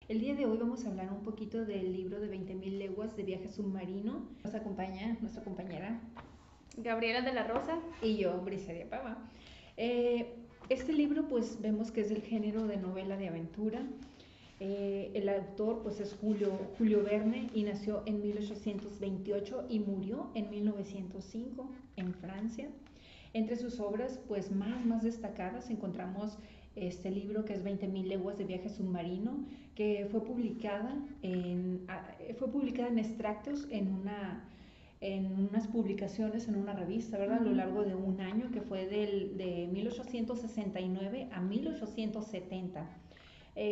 El día de hoy vamos a hablar un poquito del libro de 20.000 leguas de viaje submarino. Nos acompaña nuestra compañera Gabriela de la Rosa. Y yo, Briselia Pava. Este libro pues vemos que es del género de novela de aventura. El autor pues es Julio Verne y nació en 1828 y murió en 1905 en Francia. Entre sus obras pues más destacadas encontramos este libro que es 20.000 leguas de viaje submarino, que fue publicada en extractos en unas publicaciones en una revista, ¿verdad? A lo largo de un año, que fue de 1869 a 1870.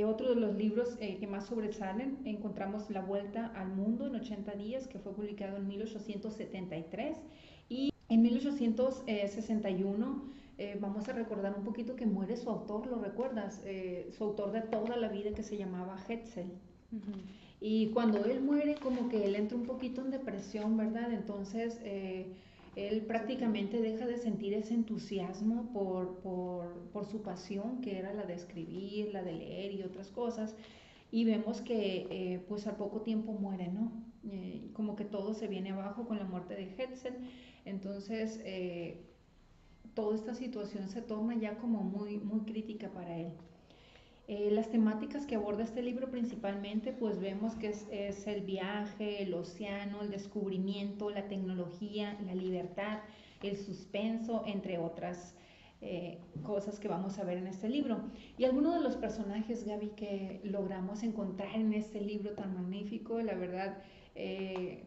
Otro de los libros que más sobresalen, encontramos La Vuelta al Mundo en 80 días, que fue publicado en 1873. Y en 1861 vamos a recordar un poquito que muere su autor, ¿lo recuerdas? Su autor de toda la vida, que se llamaba Hetzel. Y cuando él muere, como que él entra un poquito en depresión, ¿verdad? Entonces él prácticamente deja de sentir ese entusiasmo por su pasión, que era la de escribir, la de leer y otras cosas. Y vemos que pues al poco tiempo muere, ¿no? Como que todo se viene abajo con la muerte de Hetzel. Entonces toda esta situación se torna ya como muy crítica para él. Las temáticas que aborda este libro principalmente, pues vemos que es el viaje, el océano, el descubrimiento, la tecnología, la libertad, el suspenso, entre otras cosas que vamos a ver en este libro. Y algunos de los personajes, Gaby, que logramos encontrar en este libro tan magnífico, la verdad,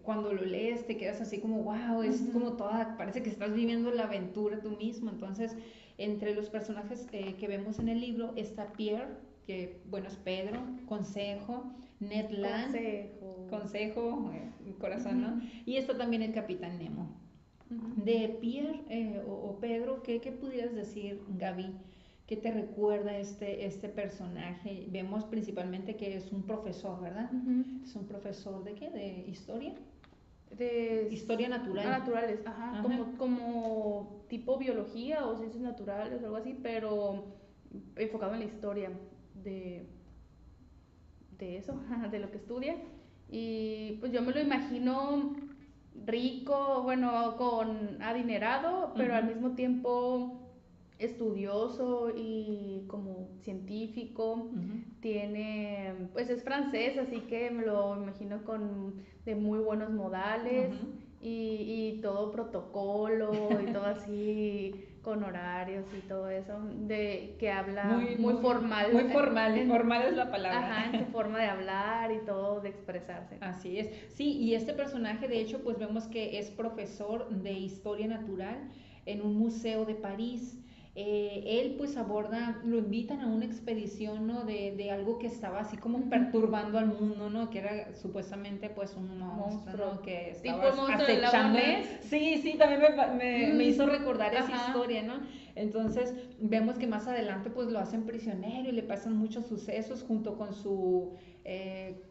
cuando lo lees te quedas así como wow, es como toda, parece que estás viviendo la aventura tú mismo. Entonces, entre los personajes que vemos en el libro está Pierre, que bueno, es Pedro, Consejo, Ned Land, Consejo, corazón, ¿no? Y está también el Capitán Nemo. De Pierre o Pedro, ¿qué pudieras decir, Gaby? ¿Qué te recuerda este personaje? Vemos principalmente que es un profesor, ¿verdad? Es un profesor ¿de qué? ¿De historia? De historia natural. Naturales, ajá. Como tipo biología o ciencias naturales o algo así, pero enfocado en la historia de eso, de lo que estudia. Y pues yo me lo imagino rico, bueno, con adinerado, pero al mismo tiempo estudioso y como científico. Tiene, pues es francés, así que me lo imagino de muy buenos modales. Y todo protocolo y todo así con horarios y todo eso, de que habla muy formal. Muy formal, formal es la palabra. Ajá, en su forma de hablar y todo, de expresarse. Así es. Sí, y este personaje de hecho pues vemos que es profesor de historia natural en un museo de París. Él pues aborda, lo invitan a una expedición, ¿no? De algo que estaba así como perturbando al mundo, ¿no? Que era supuestamente pues un monstruo, ¿no? Que estaba acechando. Sí, también me hizo recordar esa historia, ¿no? Entonces vemos que más adelante pues lo hacen prisionero y le pasan muchos sucesos junto con su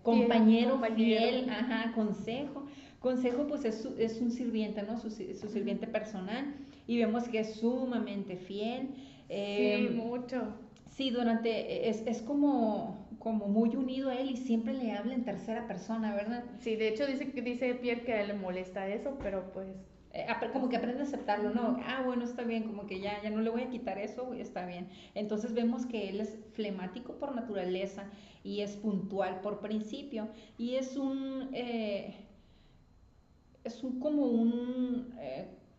compañero fiel, Consejo. Consejo pues es un sirviente, ¿no? Su sirviente personal, y vemos que es sumamente fiel. Sí, mucho. Sí, es como muy unido a él y siempre le habla en tercera persona, ¿verdad? Sí, de hecho dice Pierre que a él le molesta eso, pero pues como que aprende a aceptarlo, ¿no? Bueno, está bien, como que ya no le voy a quitar eso, está bien. Entonces vemos que él es flemático por naturaleza y es puntual por principio, y es como un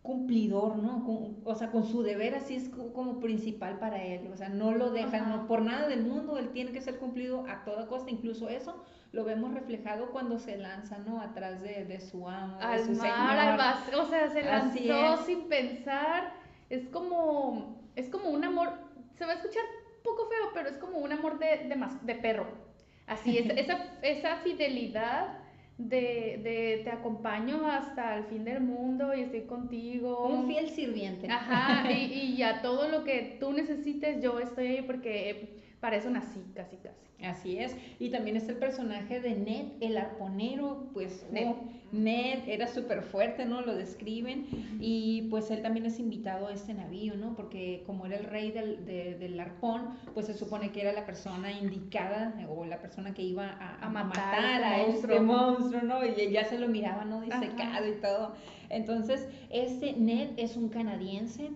cumplidor, ¿no? O sea, con su deber así es como principal para él, o sea, no lo deja, no, por nada del mundo, él tiene que ser cumplido a toda costa. Incluso eso lo vemos reflejado cuando se lanza, ¿no? Atrás de su amo, de su señor. O sea, se lanzó sin pensar. Es como un amor, se va a escuchar un poco feo, pero es como un amor de perro. Así es, esa fidelidad de te acompaño hasta el fin del mundo y estoy contigo. Un fiel sirviente. Ajá, y a todo lo que tú necesites yo estoy ahí, porque para eso nací, casi casi. Así es, y también está el personaje de Ned, el arponero, pues Ned era súper fuerte, ¿no? Lo describen, y pues él también es invitado a este navío, ¿no? Porque como era el rey del arpón, pues se supone que era la persona indicada o la persona que iba a matar a este monstruo, ¿no? Y ya se lo miraba, ¿no? Disecado y todo. Entonces, este Ned es un canadiense.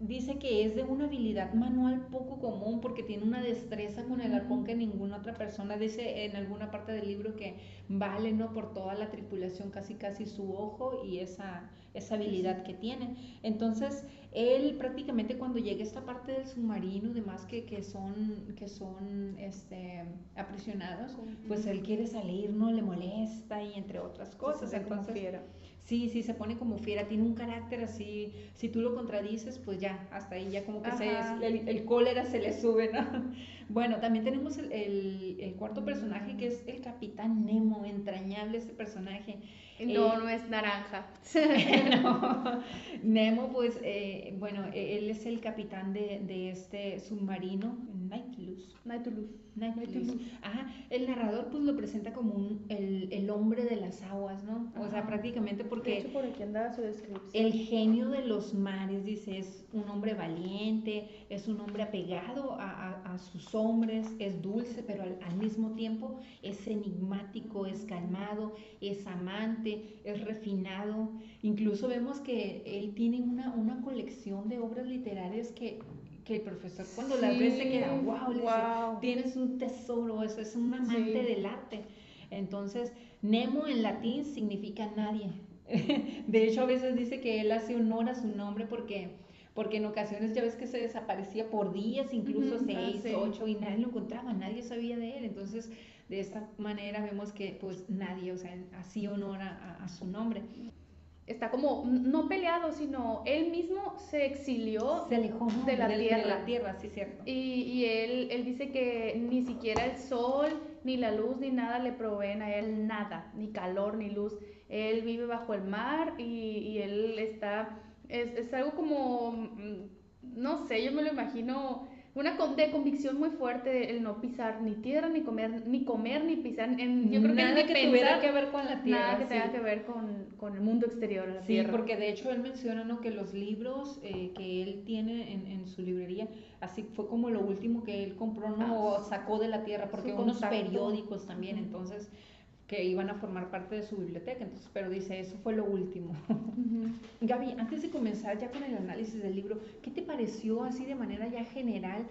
Dice que es de una habilidad manual poco común porque tiene una destreza con el arpón que ninguna otra persona. Dice en alguna parte del libro que vale, ¿no? Por toda la tripulación casi su ojo y esa habilidad que tiene. Entonces él prácticamente cuando llega a esta parte del submarino, demás que son aprisionados, pues él quiere salir, no le molesta y entre otras cosas. Entonces sí, se pone como fiera, tiene un carácter así, si tú lo contradices, pues ya, hasta ahí ya como que el cólera se le sube, ¿no? Bueno, también tenemos el cuarto personaje que es el Capitán Nemo, entrañable este personaje. No es naranja. No, Nemo, pues, bueno, él es el capitán de este submarino, Nautilus. Ajá, el narrador pues lo presenta como el hombre de las aguas, ¿no? O sea, prácticamente porque... De hecho, por aquí andaba su descripción. El genio de los mares, dice, es un hombre valiente, es un hombre apegado a sus hombres, es dulce, pero al mismo tiempo es enigmático, es calmado, es amante, es refinado. Incluso vemos que él tiene una colección de obras literarias que el profesor cuando las ve se queda wow, le dice, tienes un tesoro, eso es un amante del arte. Entonces, Nemo en latín significa nadie. De hecho, a veces dice que él hace honor a su nombre porque en ocasiones ya ves que se desaparecía por días, incluso 6, 8, y nadie lo encontraba, nadie sabía de él. Entonces, de esta manera vemos que pues nadie, o sea, hacía honor a su nombre. Está como, no peleado, sino él mismo se exilió, se alejó, ¿no? de la tierra. De la tierra, sí, cierto. Y él dice que ni siquiera el sol, ni la luz, ni nada le proveen a él nada, ni calor, ni luz. Él vive bajo el mar y él está, es algo como, no sé, yo me lo imagino, una de convicción muy fuerte el no pisar ni tierra, ni comer, ni pisar, yo creo nada que tuviera que ver con la tierra. Nada que tenga que ver con el mundo exterior, la sí, tierra. porque de hecho él menciona, ¿no?, que los libros que él tiene en su librería, así fue como lo último que él compró, ¿no? O sacó de la tierra, porque unos periódicos también, entonces, que iban a formar parte de su biblioteca, entonces, pero dice, eso fue lo último. Gaby, antes de comenzar ya con el análisis del libro, ¿qué te pareció así de manera ya general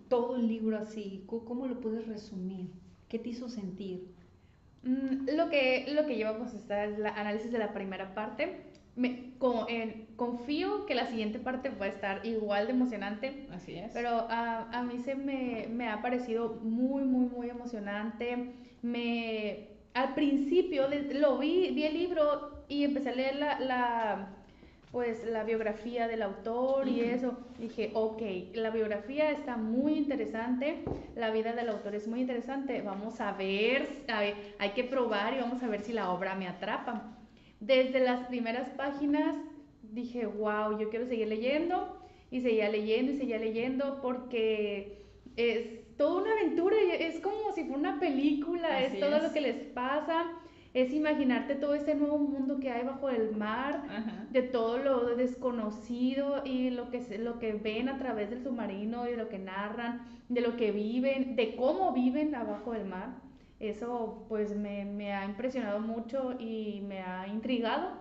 todo el libro así? ¿Cómo lo puedes resumir? ¿Qué te hizo sentir? Lo que llevamos hasta el análisis de la primera parte. Confío que la siguiente parte va a estar igual de emocionante. Así es. Pero a mí me ha parecido muy, muy, muy emocionante. Al principio vi el libro y empecé a leer la biografía del autor y eso. Dije, ok, la biografía está muy interesante, la vida del autor es muy interesante, vamos a ver, hay que probar y vamos a ver si la obra me atrapa. Desde las primeras páginas dije, wow, yo quiero seguir leyendo, y seguía leyendo porque es toda una aventura, es como si fuera una película. Así es todo lo que les pasa. Es imaginarte todo ese nuevo mundo que hay bajo el mar, de todo lo desconocido y lo que ven a través del submarino y de lo que narran, de lo que viven, de cómo viven abajo del mar. Eso pues me ha impresionado mucho y me ha intrigado.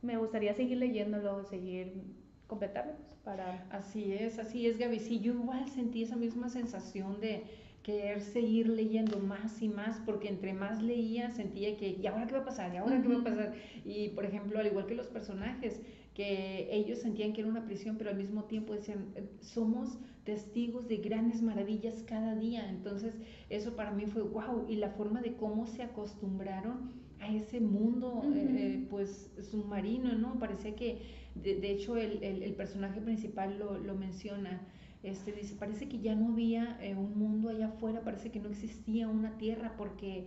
Me gustaría seguir leyéndolo, seguir completarlo para... Así es, Gaby. Sí, yo igual sentí esa misma sensación de querer seguir leyendo más y más, porque entre más leía sentía que, ¿y ahora qué va a pasar? ¿Y ahora qué va a pasar? Y, por ejemplo, al igual que los personajes, que ellos sentían que era una prisión, pero al mismo tiempo decían, somos testigos de grandes maravillas cada día. Entonces, eso para mí fue wow, y la forma de cómo se acostumbraron a ese mundo, pues, submarino, ¿no? Parecía que, de hecho, el personaje principal lo menciona. Dice, parece que ya no había un mundo allá afuera, parece que no existía una tierra porque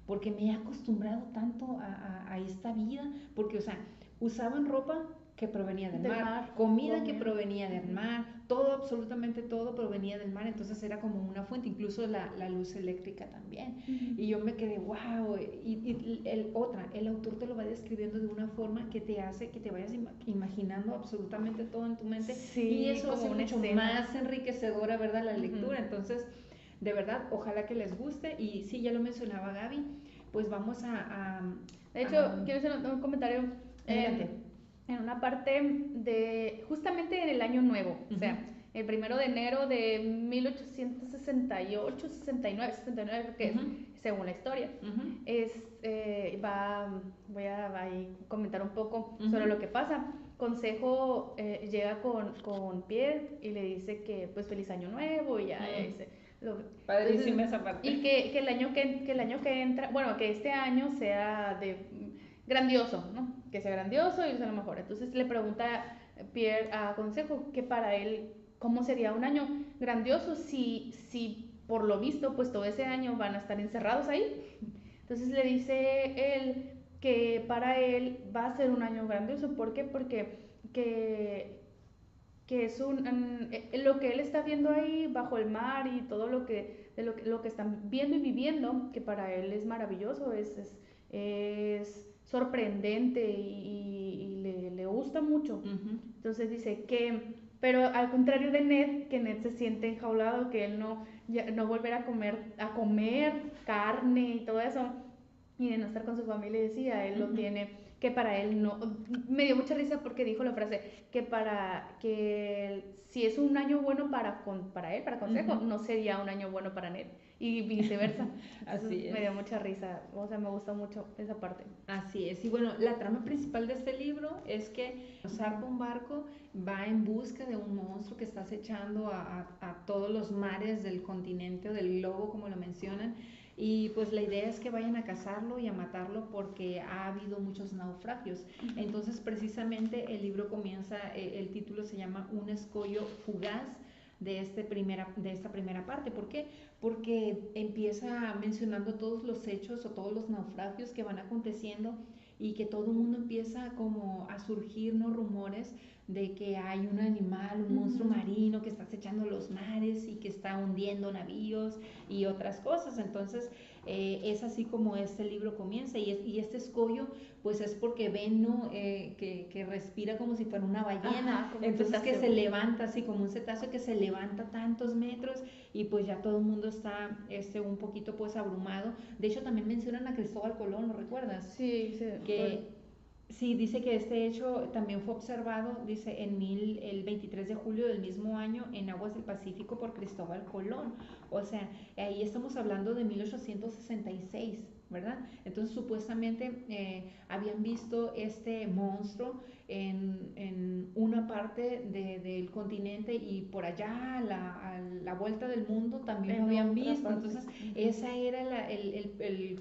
me he acostumbrado tanto a esta vida, porque, o sea, usaban ropa que provenía del mar, comida que provenía del mar, todo, absolutamente todo provenía del mar, entonces era como una fuente, incluso la luz eléctrica también. Y yo me quedé, wow, el autor te lo va describiendo de una forma que te hace que te vayas imaginando absolutamente todo en tu mente, Sí, y eso como hace una mucho escena más enriquecedora, ¿verdad? La lectura. Entonces, de verdad, ojalá que les guste. Y sí, ya lo mencionaba Gaby, pues vamos De hecho, quiero hacer un comentario adelante. En una parte de, justamente en el año nuevo, o sea, el 1 de enero de 1868, 69, 69 creo que es, según la historia. Voy a ahí comentar un poco sobre lo que pasa. Consejo llega con Pierre y le dice que pues feliz año nuevo y ya Padrísima esa parte. y que el año que entra, bueno, que este año sea grandioso, ¿no? Que sea grandioso y sea lo mejor. Entonces le pregunta Pierre a Consejo que para él, ¿cómo sería un año grandioso si por lo visto, pues todo ese año van a estar encerrados ahí? Entonces le dice él que para él va a ser un año grandioso. ¿Por qué? Porque que es lo que él está viendo ahí bajo el mar y todo lo que están viendo y viviendo, que para él es maravilloso, es sorprendente y le gusta mucho. Entonces dice que, pero al contrario de Ned, que Ned se siente enjaulado, que él no volverá a comer carne y todo eso, y de no estar con su familia, decía, él lo tiene, que para él no, me dio mucha risa porque dijo la frase, que si es un año bueno para él, para Consejo, no sería un año bueno para Ned, y viceversa. Así es. Me dio mucha risa, o sea, me gusta mucho esa parte. Así es, y bueno, la trama principal de este libro es que zarpa un barco, va en busca de un monstruo que está acechando a todos los mares del continente o del globo, como lo mencionan, y pues la idea es que vayan a cazarlo y a matarlo porque ha habido muchos naufragios. Entonces precisamente el libro comienza, el título se llama Un escollo fugaz de esta primera parte. ¿Por qué? Porque empieza mencionando todos los hechos o todos los naufragios que van aconteciendo y que todo el mundo empieza como a surgir, ¿no?, rumores de que hay un animal, un monstruo marino que está acechando los mares y que está hundiendo navíos y otras cosas. Entonces es así como este libro comienza, y este escollo pues es porque ven, ¿no?, que respira como si fuera una ballena. Ajá, entonces que se levanta así como un cetáceo que se levanta tantos metros, y pues ya todo el mundo está un poquito pues abrumado. De hecho también mencionan a Cristóbal Colón, ¿lo recuerdas? Sí, sí. Sí, dice que este hecho también fue observado, dice, el 23 de julio del mismo año en aguas del Pacífico por Cristóbal Colón. O sea, ahí estamos hablando de 1866, ¿verdad? Entonces supuestamente habían visto este monstruo en una parte del continente, y por allá a la vuelta del mundo también lo habían visto. Entonces esa era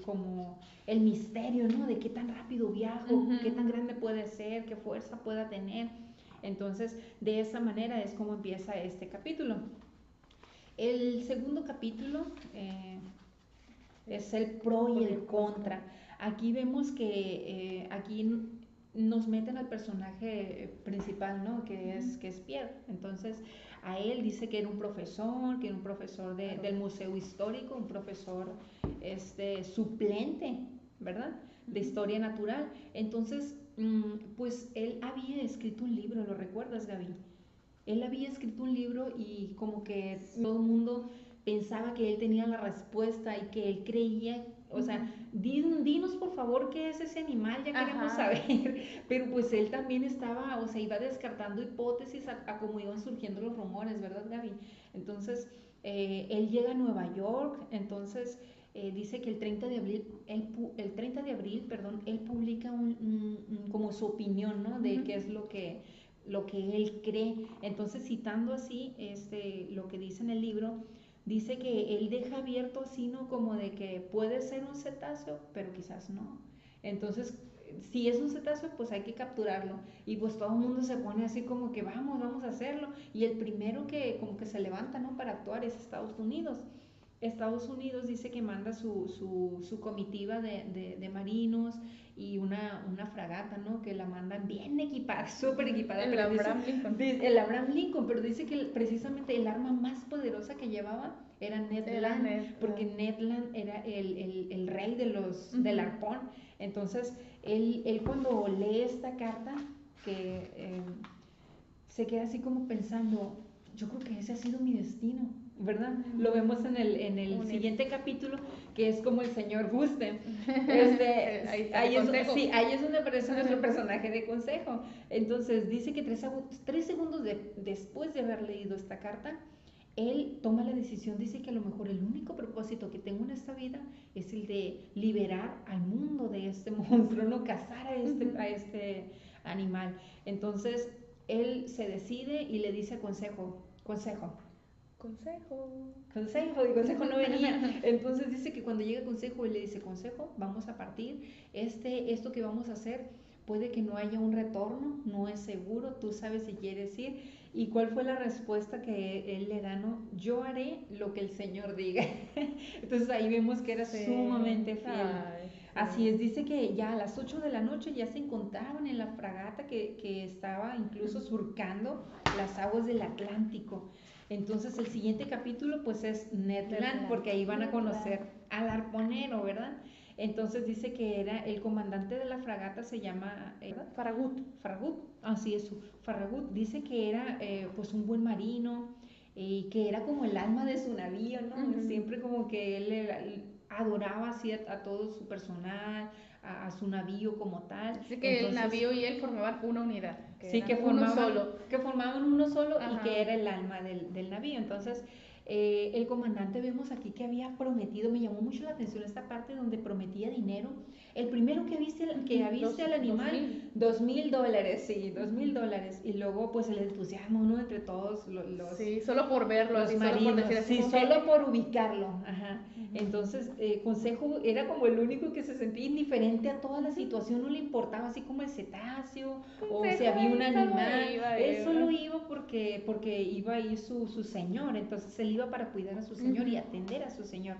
como el misterio, ¿no?, de qué tan rápido viajo, qué tan grande puede ser, qué fuerza pueda tener. Entonces de esa manera es como empieza este capítulo. El segundo capítulo es el pro y el contra. Aquí vemos que aquí nos meten al personaje principal, ¿no?, que es Pierre. Entonces a él dice que era un profesor, del Museo Histórico, un profesor suplente, ¿verdad?, de historia natural. Entonces pues él había escrito un libro, ¿lo recuerdas, Gaby? Él había escrito un libro y como que todo el mundo pensaba que él tenía la respuesta y que él creía, o sea, dinos por favor qué es ese animal, ya queremos saber. Pero pues él también estaba, o sea, iba descartando hipótesis a cómo iban surgiendo los rumores, ¿verdad, Gaby? Entonces él llega a Nueva York. Entonces dice que el 30 de abril, él publica como su opinión, ¿no?, de qué es lo que él cree. Entonces, citando así lo que dice en el libro, dice que él deja abierto así, ¿no?, como de que puede ser un cetáceo, pero quizás no. Entonces, si es un cetáceo, pues hay que capturarlo. Y pues todo el mundo se pone así como que vamos a hacerlo. Y el primero que como que se levanta, ¿no?, para actuar es Estados Unidos. Estados Unidos dice que manda su comitiva de marinos y una fragata, ¿no? Que la mandan bien equipada, súper equipada. El Abraham Lincoln. El Abraham Lincoln, pero dice que precisamente el arma más poderosa que llevaba era Ned Land, porque Ned Land era el rey del arpón. Entonces, él cuando lee esta carta, que se queda así como pensando, yo creo que ese ha sido mi destino, ¿verdad? Lo vemos en el siguiente capítulo, que es como el señor guste. Ahí es donde aparece nuestro personaje de consejo. Entonces dice que 3 segundos después de haber leído esta carta, él toma la decisión, dice que a lo mejor el único propósito que tengo en esta vida es el de liberar al mundo de este monstruo, no cazar a este animal. Entonces él se decide y le dice consejo, y consejo no venía. Entonces dice que cuando llega consejo, él le dice, consejo, vamos a partir, esto que vamos a hacer, puede que no haya un retorno, no es seguro, tú sabes si quieres ir. ¿Y cuál fue la respuesta que él le da? No, yo haré lo que el Señor diga. Entonces ahí vemos que era sumamente fiel. Ay, sí. Así es, dice que ya a las 8 de la noche ya se encontraban en la fragata que estaba incluso surcando las aguas del Atlántico. Entonces el siguiente capítulo pues es Ned Land, porque ahí van a conocer al arponero, ¿verdad? Entonces dice que era el comandante de la fragata, se llama Farragut, así es, Farragut. Dice que era pues un buen marino y que era como el alma de su navío, ¿no? Siempre como que él adoraba así a todo su personal, a su navío como tal. Así que entonces, el navío y él formaban una unidad. Que formaban uno solo. Ajá. Y que era el alma del navío. Entonces el comandante, vemos aquí que había prometido, me llamó mucho la atención esta parte donde prometía dinero. El primero que aviste al animal, $2,000, sí, $2,000. Y luego pues el entusiasmo, ¿no? Entre todos los sí, solo por verlo, los marinos, solo por decir así, sí, solo por ubicarlo. Ajá. Entonces consejo era como el único que se sentía indiferente a toda la situación, no le importaba, así como el cetáceo o si había un animal, él solo iba porque iba a ir su señor. Entonces él iba para cuidar a su señor y atender a su señor.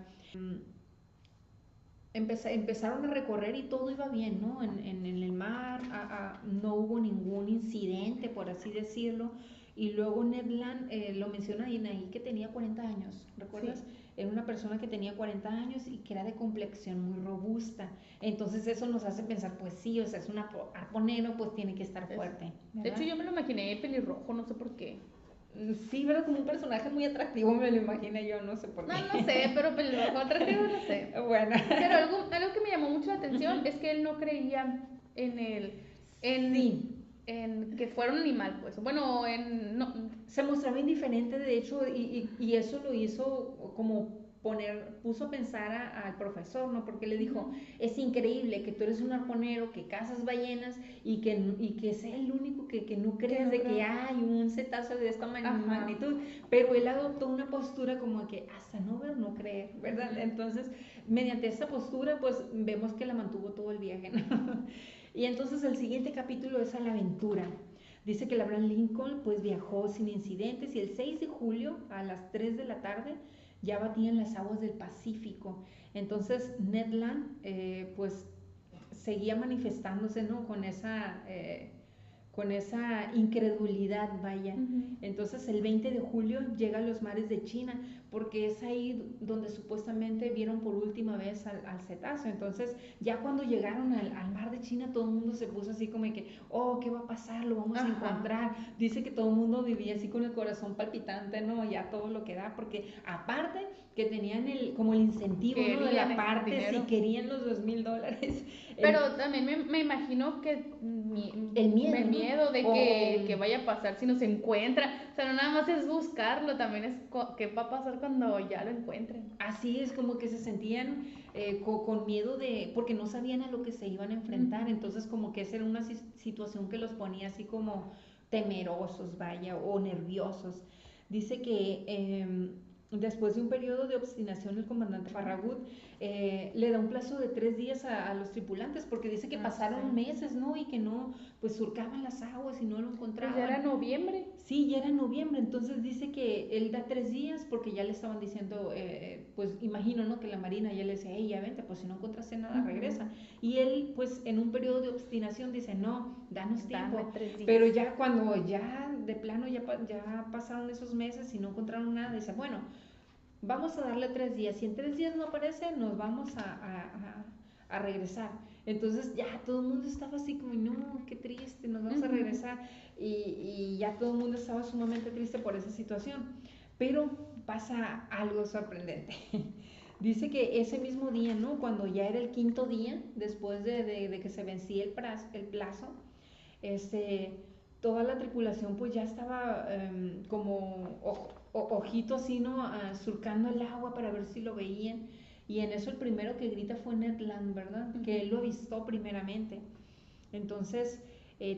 Empezaron a recorrer y todo iba bien, ¿no? En el mar no hubo ningún incidente, por así decirlo. Y luego Ned Land lo menciona ahí que tenía 40 años, ¿recuerdas? Sí. Era una persona que tenía 40 años y que era de complexión muy robusta. Entonces eso nos hace pensar, pues sí, o sea, es un arponero, pues tiene que estar fuerte, ¿verdad? De hecho yo me lo imaginé pelirrojo, no sé por qué. Sí, pero como un personaje muy atractivo me lo imaginé yo, no sé por qué. No sé, pero pelirrojo atractivo no sé. Bueno. Pero algo que me llamó mucho la atención es que él no creía en que fuera un animal, pues. Bueno, se mostraba indiferente, de hecho, y eso lo hizo como puso a pensar al profesor, ¿no? Porque le dijo, es increíble que tú eres un arponero, que cazas ballenas y que sea el único que no creas de que hay un cetáceo de esta magnitud. Pero él adoptó una postura como que hasta no ver, no creer, ¿verdad? Entonces, mediante esa postura, pues vemos que la mantuvo todo el viaje, ¿no? Y entonces el siguiente capítulo es a la aventura. Dice que el Abraham Lincoln pues viajó sin incidentes y el 6 de julio a las 3 de la tarde ya batían las aguas del Pacífico. Entonces Ned Land pues seguía manifestándose, ¿no? Con esa incredulidad, vaya. Entonces el 20 de julio llega a los mares de China, porque es ahí donde supuestamente vieron por última vez al cetáceo. Entonces ya cuando llegaron al mar de China, todo el mundo se puso así como que, oh, ¿qué va a pasar? Lo vamos a encontrar. Dice que todo el mundo vivía así con el corazón palpitante, ¿no? Ya todo lo que da, porque aparte que tenían como el incentivo, ¿no? De la parte, si querían los $2,000. Pero también me imagino que el miedo de que vaya a pasar si no se encuentra. O sea, no nada más es buscarlo, también es qué va a pasar cuando ya lo encuentren. Así es, como que se sentían con miedo porque no sabían a lo que se iban a enfrentar. Entonces como que esa era una situación que los ponía así como temerosos, vaya, o nerviosos. Dice que después de un periodo de obstinación, el comandante Farragut le da un plazo de 3 días a los tripulantes, porque dice que pasaron meses, ¿no? Y que no, pues surcaban las aguas y no lo encontraban. Pues ya era noviembre. Sí, ya era noviembre, entonces dice que él da 3 días porque ya le estaban diciendo, pues imagino, ¿no? Que la Marina ya le decía, hey, ya vente, pues si no encontraste nada, regresa. Y él, pues en un periodo de obstinación dice, no, danos tiempo. Pero ya cuando ya de plano ya pasaron esos meses y no encontraron nada, dice, bueno, vamos a darle 3 días. Si en 3 días no aparece, nos vamos a regresar. Entonces ya todo el mundo estaba así como, no, qué triste, nos vamos a regresar. Y ya todo el mundo estaba sumamente triste por esa situación. Pero pasa algo sorprendente. Dice que ese mismo día, ¿no? Cuando ya era el 5.º día, después de que se vencía el plazo, toda la tripulación pues ya estaba como ojito así, ¿no? Surcando el agua para ver si lo veían. Y en eso el primero que grita fue Ned Land, ¿verdad? Que él lo avistó primeramente. Entonces,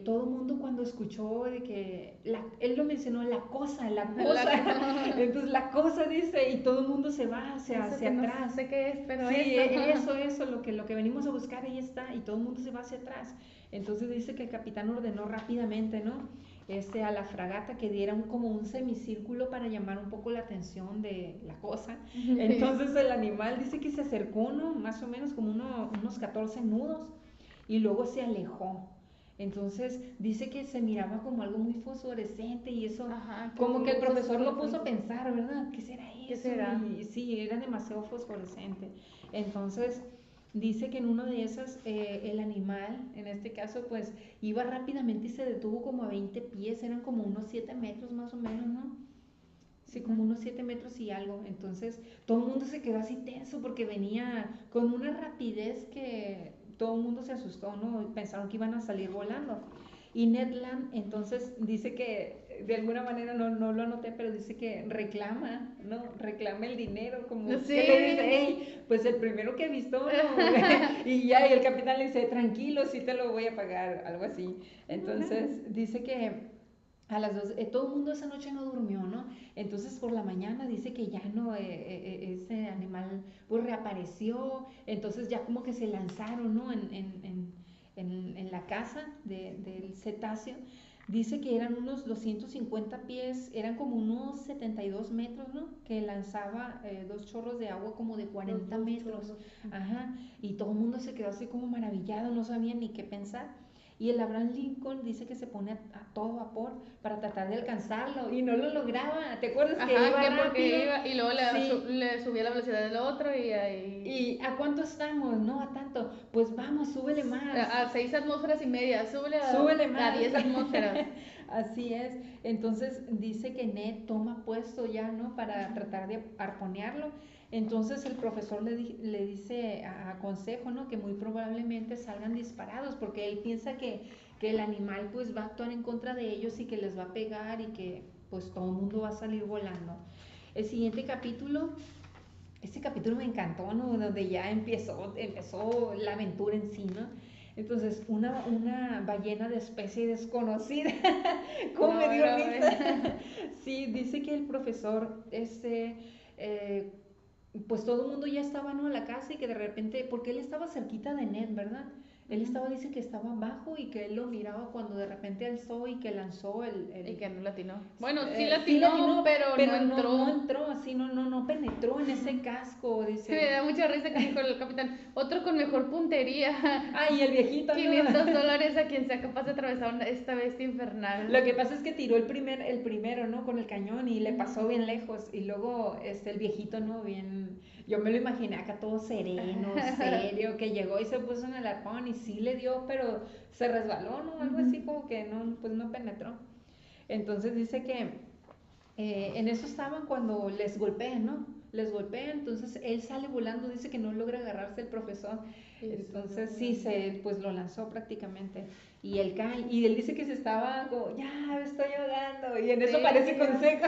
todo el mundo cuando escuchó de que, él lo mencionó, la cosa. Entonces la cosa dice, y todo el mundo se va hacia atrás. No sé qué es, pero sí, eso, lo que venimos a buscar, ahí está, y todo el mundo se va hacia atrás. Entonces dice que el capitán ordenó rápidamente, ¿no? A la fragata que diera como un semicírculo para llamar un poco la atención de la cosa. Entonces el animal dice que se acercó, ¿no? Más o menos como unos 14 nudos, y luego se alejó. Entonces dice que se miraba como algo muy fosforescente y eso, como que el profesor lo puso a pensar, ¿verdad? ¿Qué será eso? ¿Qué será? Y sí, era demasiado fosforescente. Entonces dice que en uno de esas el animal, en este caso, pues iba rápidamente y se detuvo como a 20 pies, eran como unos 7 metros más o menos, ¿no? Sí, como unos 7 metros y algo. Entonces todo el mundo se quedó así tenso porque venía con una rapidez que todo el mundo se asustó, ¿no? Pensaron que iban a salir volando. Y Ned Land entonces dice que, de alguna manera, no lo anoté, pero dice que reclama, ¿no? Reclama el dinero, como sí. que le dice, hey, pues el primero que avistó, ¿no? y el capitán le dice, tranquilo, sí te lo voy a pagar, algo así. Entonces dice que a las 2, todo el mundo esa noche no durmió, ¿no? Entonces por la mañana dice que ya no, ese animal pues reapareció, entonces ya como que se lanzaron, ¿no? En la casa del cetáceo. Dice que eran unos 250 pies, eran como unos 72 metros, ¿no? Que lanzaba 2 chorros de agua como de 40 metros. Ajá, y todo el mundo se quedó así como maravillado, no sabía ni qué pensar. Y el Abraham Lincoln dice que se pone a todo vapor para tratar de alcanzarlo y no lo lograba. ¿Te acuerdas que iba rápido? Y luego le subía la velocidad del otro y ahí... ¿Y a cuánto estamos? No, a tanto. Pues vamos, súbele más. A 6 atmósferas y media, súbele más. A 10 atmósferas. Así es. Entonces dice que Ned toma puesto ya, ¿no? Para tratar de arponearlo. Entonces el profesor le dice, aconsejo, ¿no? Que muy probablemente salgan disparados porque él piensa que el animal pues va a actuar en contra de ellos y que les va a pegar y que pues todo el mundo va a salir volando. El siguiente capítulo, este capítulo me encantó, ¿no? Donde ya empezó la aventura en sí, ¿no? Entonces, una ballena de especie desconocida, ¿cómo me dio risa? Sí, dice que el profesor, pues todo el mundo ya estaba, ¿no? En la casa y que de repente, porque él estaba cerquita de Ned, ¿verdad? Él dice que estaba abajo y que él lo miraba cuando de repente alzó y que lanzó y que no latinó. Bueno, sí latinó, pero no entró. No entró, así no penetró en ese casco, dice. Sí, me da mucha risa que dijo el capitán, otro con mejor puntería. Y el viejito, $500 a quien sea capaz de atravesar esta bestia infernal. Lo que pasa es que tiró el primero, ¿no? Con el cañón y le pasó bien lejos. Y luego, el viejito, ¿no? Bien... Yo me lo imaginé acá todo sereno, serio, que llegó y se puso en el arpón y sí le dio, pero se resbaló, ¿no? Algo así como que no penetró. Entonces dice que en eso estaban cuando les golpean, ¿no? Les golpean, entonces él sale volando, dice que no logra agarrarse el profesor. Entonces sí, pues lo lanzó prácticamente. Y él cae, y él dice que se estaba como, ya me estoy ahogando, y en eso parece consejo.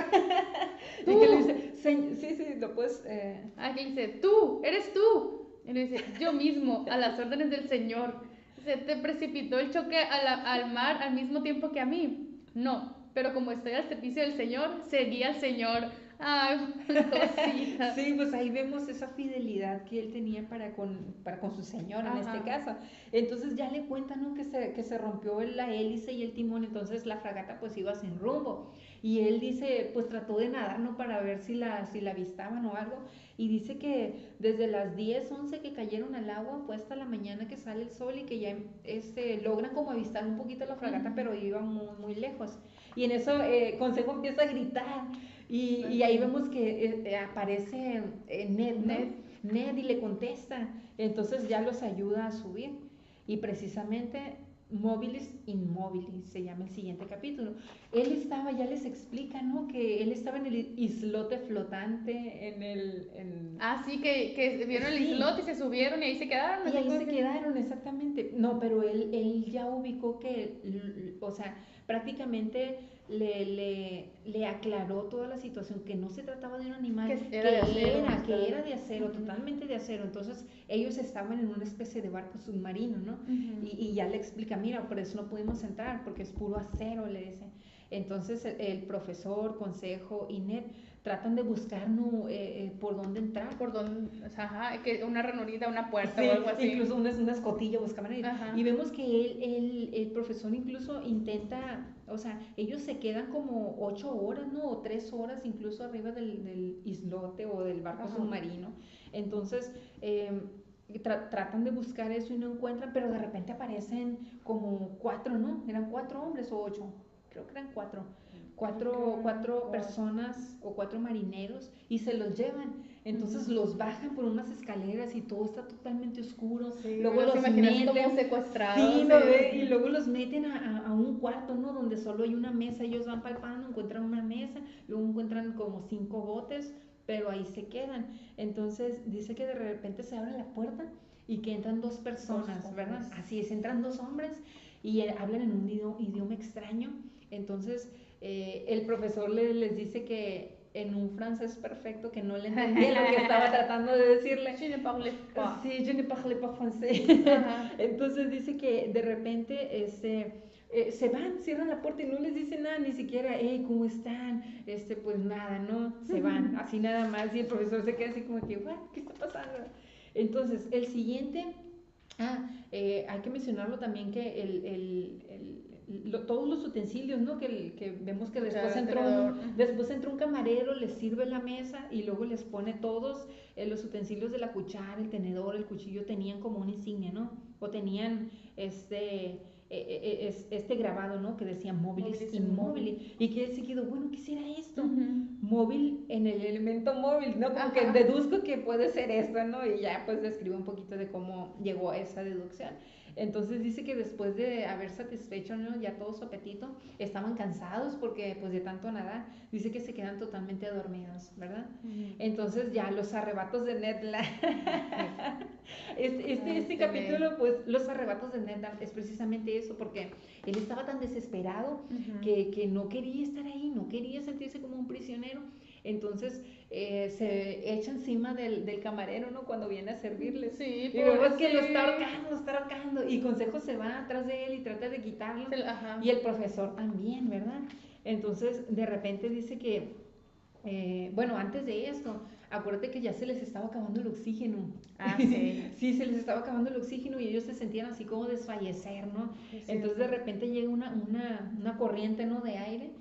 Y que le dice, sí, lo puedes... que dice, tú, eres tú. Y le dice, yo mismo, a las órdenes del Señor. Se te precipitó el choque al mar al mismo tiempo que a mí. No, pero como estoy al servicio del Señor, seguí al Señor Ay, cosita. Sí, pues ahí vemos esa fidelidad que él tenía para con su señor en este Ajá. caso. Entonces ya le cuentan, ¿no? Que se rompió la hélice y el timón, entonces la fragata pues iba sin rumbo. Y él dice, pues trató de nadar, ¿no? Para ver si la avistaban o algo. Y dice que desde las 10 11 que cayeron al agua, fue hasta la mañana que sale el sol y que ya logran como avistar un poquito la fragata, pero iba muy, muy lejos. Y en eso Consejo empieza a gritar y ahí vemos que aparece Ned, ¿no? Ned. Ned y le contesta, entonces ya los ayuda a subir y precisamente Móviles Inmóviles se llama el siguiente capítulo. Él estaba, ya les explica, ¿no? Que él estaba en el islote flotante, Sí, que vieron el islote y se subieron y ahí se quedaron. y ahí se quedaron, exactamente. No, pero él ya ubicó que, o sea, prácticamente le aclaró toda la situación, que no se trataba de un animal, Que era de acero, que era de acero, totalmente de acero. Entonces, ellos estaban en una especie de barco submarino, ¿no? Y ya le explica, mira, por eso no pudimos entrar, porque es puro acero, le dice. Entonces, el profesor, Consejo y Ned tratan de buscar, ¿no? Por dónde entrar. Por donde, ajá, que una ranurita, una puerta Sí, o algo así. incluso una escotilla buscaban ahí. Ajá. Y vemos que el profesor incluso intenta, o sea, ellos se quedan como 8 horas, ¿no? O 3 horas incluso arriba del islote o del barco Ajá. submarino. Entonces, tratan de buscar eso y no encuentran, pero de repente aparecen como 4, ¿no? Eran 4 hombres o 8, creo que eran 4. Cuatro personas o 4 marineros y se los llevan. Entonces los bajan por unas escaleras y todo está totalmente oscuro. Sí, luego los meten como secuestrados. Sí, ¿no ve? Y luego los meten a un cuarto, ¿no? Donde solo hay una mesa. Ellos van palpando, encuentran una mesa, luego encuentran como 5 botes, pero ahí se quedan. Entonces dice que de repente se abre la puerta y que entran 2 personas, ¿verdad? Así es, entran 2 hombres y hablan en un idioma extraño. Entonces el profesor les dice que en un francés perfecto, que no le entendía lo que estaba tratando de decirle. Je ne parle pas. Sí, je ne parle pas français. Entonces dice que de repente se van, cierran la puerta y no les dicen nada, ni siquiera, hey, ¿cómo están? Pues nada, ¿no? Se van, así nada más, y el profesor se queda así como que, ¿qué está pasando? Entonces, el siguiente, hay que mencionarlo también que todos los utensilios, ¿no? Que vemos que después entró un camarero, les sirve la mesa y luego les pone todos los utensilios de la cuchara, el tenedor, el cuchillo, tenían como una insignia, ¿no? O tenían este grabado, ¿no? Que decía Móviles Inmóviles. Y que él se quedó, bueno, ¿qué será esto? Móvil en el elemento móvil, ¿no? Como que deduzco que puede ser esto, ¿no? Y ya pues describe un poquito de cómo llegó a esa deducción. Entonces dice que después de haber satisfecho, ¿no? Ya todo su apetito, estaban cansados porque pues de tanto nadar, dice que se quedan totalmente dormidos, ¿verdad? Entonces ya los arrebatos de Ned Land, este capítulo, pues los arrebatos de Ned Land es precisamente eso, porque él estaba tan desesperado que no quería estar ahí, no quería sentirse como un prisionero. Entonces se echa encima del camarero, ¿no? Cuando viene a servirles. Sí, y vemos que lo está ahorcando. Y Consejo se va atrás de él y trata de quitarlo. Y el profesor también, ¿verdad? Entonces, de repente dice que, bueno, antes de esto, acuérdate que ya se les estaba acabando el oxígeno. Sí. Sí, se les estaba acabando el oxígeno y ellos se sentían así como desfallecer, ¿no? Sí, entonces de repente llega una corriente, ¿no? De aire.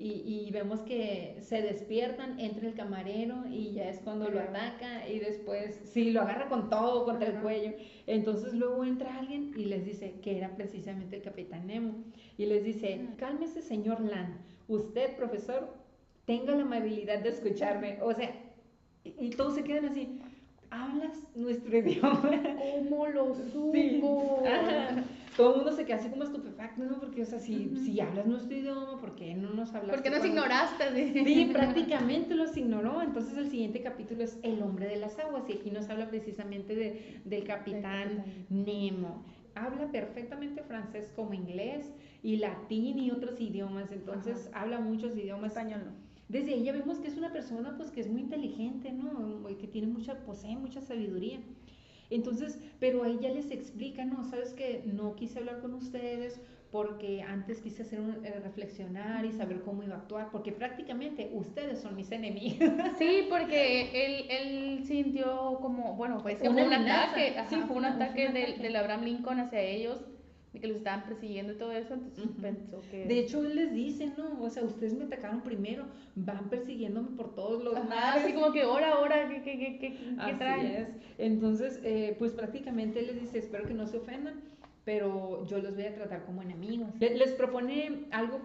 Y vemos que se despiertan, entra el camarero y ya es cuando lo ataca y después, sí, lo agarra con todo contra el cuello. Entonces luego entra alguien y les dice que era precisamente el Capitán Nemo y les dice, cálmese señor Land, usted profesor, tenga la amabilidad de escucharme. O sea, y todos se quedan así, ¿hablas nuestro idioma? ¿Cómo lo supo? Sí. Todo el mundo se queda así como estupefacto, ¿no? Porque, o sea, si hablas nuestro idioma, ¿por qué no nos hablas? ¿Por qué nos ignoraste? Sí, prácticamente los ignoró. Entonces el siguiente capítulo es El hombre de las aguas y aquí nos habla precisamente del capitán Nemo. Habla perfectamente francés como inglés y latín y otros idiomas, entonces habla muchos idiomas. Español no. Desde ella vemos que es una persona pues que es muy inteligente, ¿no? Que posee mucha sabiduría. Entonces, pero ahí ya les explica, no, sabes que no quise hablar con ustedes porque antes quise reflexionar y saber cómo iba a actuar, porque prácticamente ustedes son mis enemigos. Sí, porque él sintió como, bueno, pues que fue un ataque, ajá, sí, fue un ataque del Abraham Lincoln hacia ellos, de que los estaban persiguiendo y todo eso, entonces pensó que... De hecho, él les dice, no, o sea, ustedes me atacaron primero, van persiguiéndome por todos los mares. Así como que, ahora, ¿qué traen? Así es. Entonces, pues prácticamente él les dice, espero que no se ofendan, pero yo los voy a tratar como enemigos. Les propone algo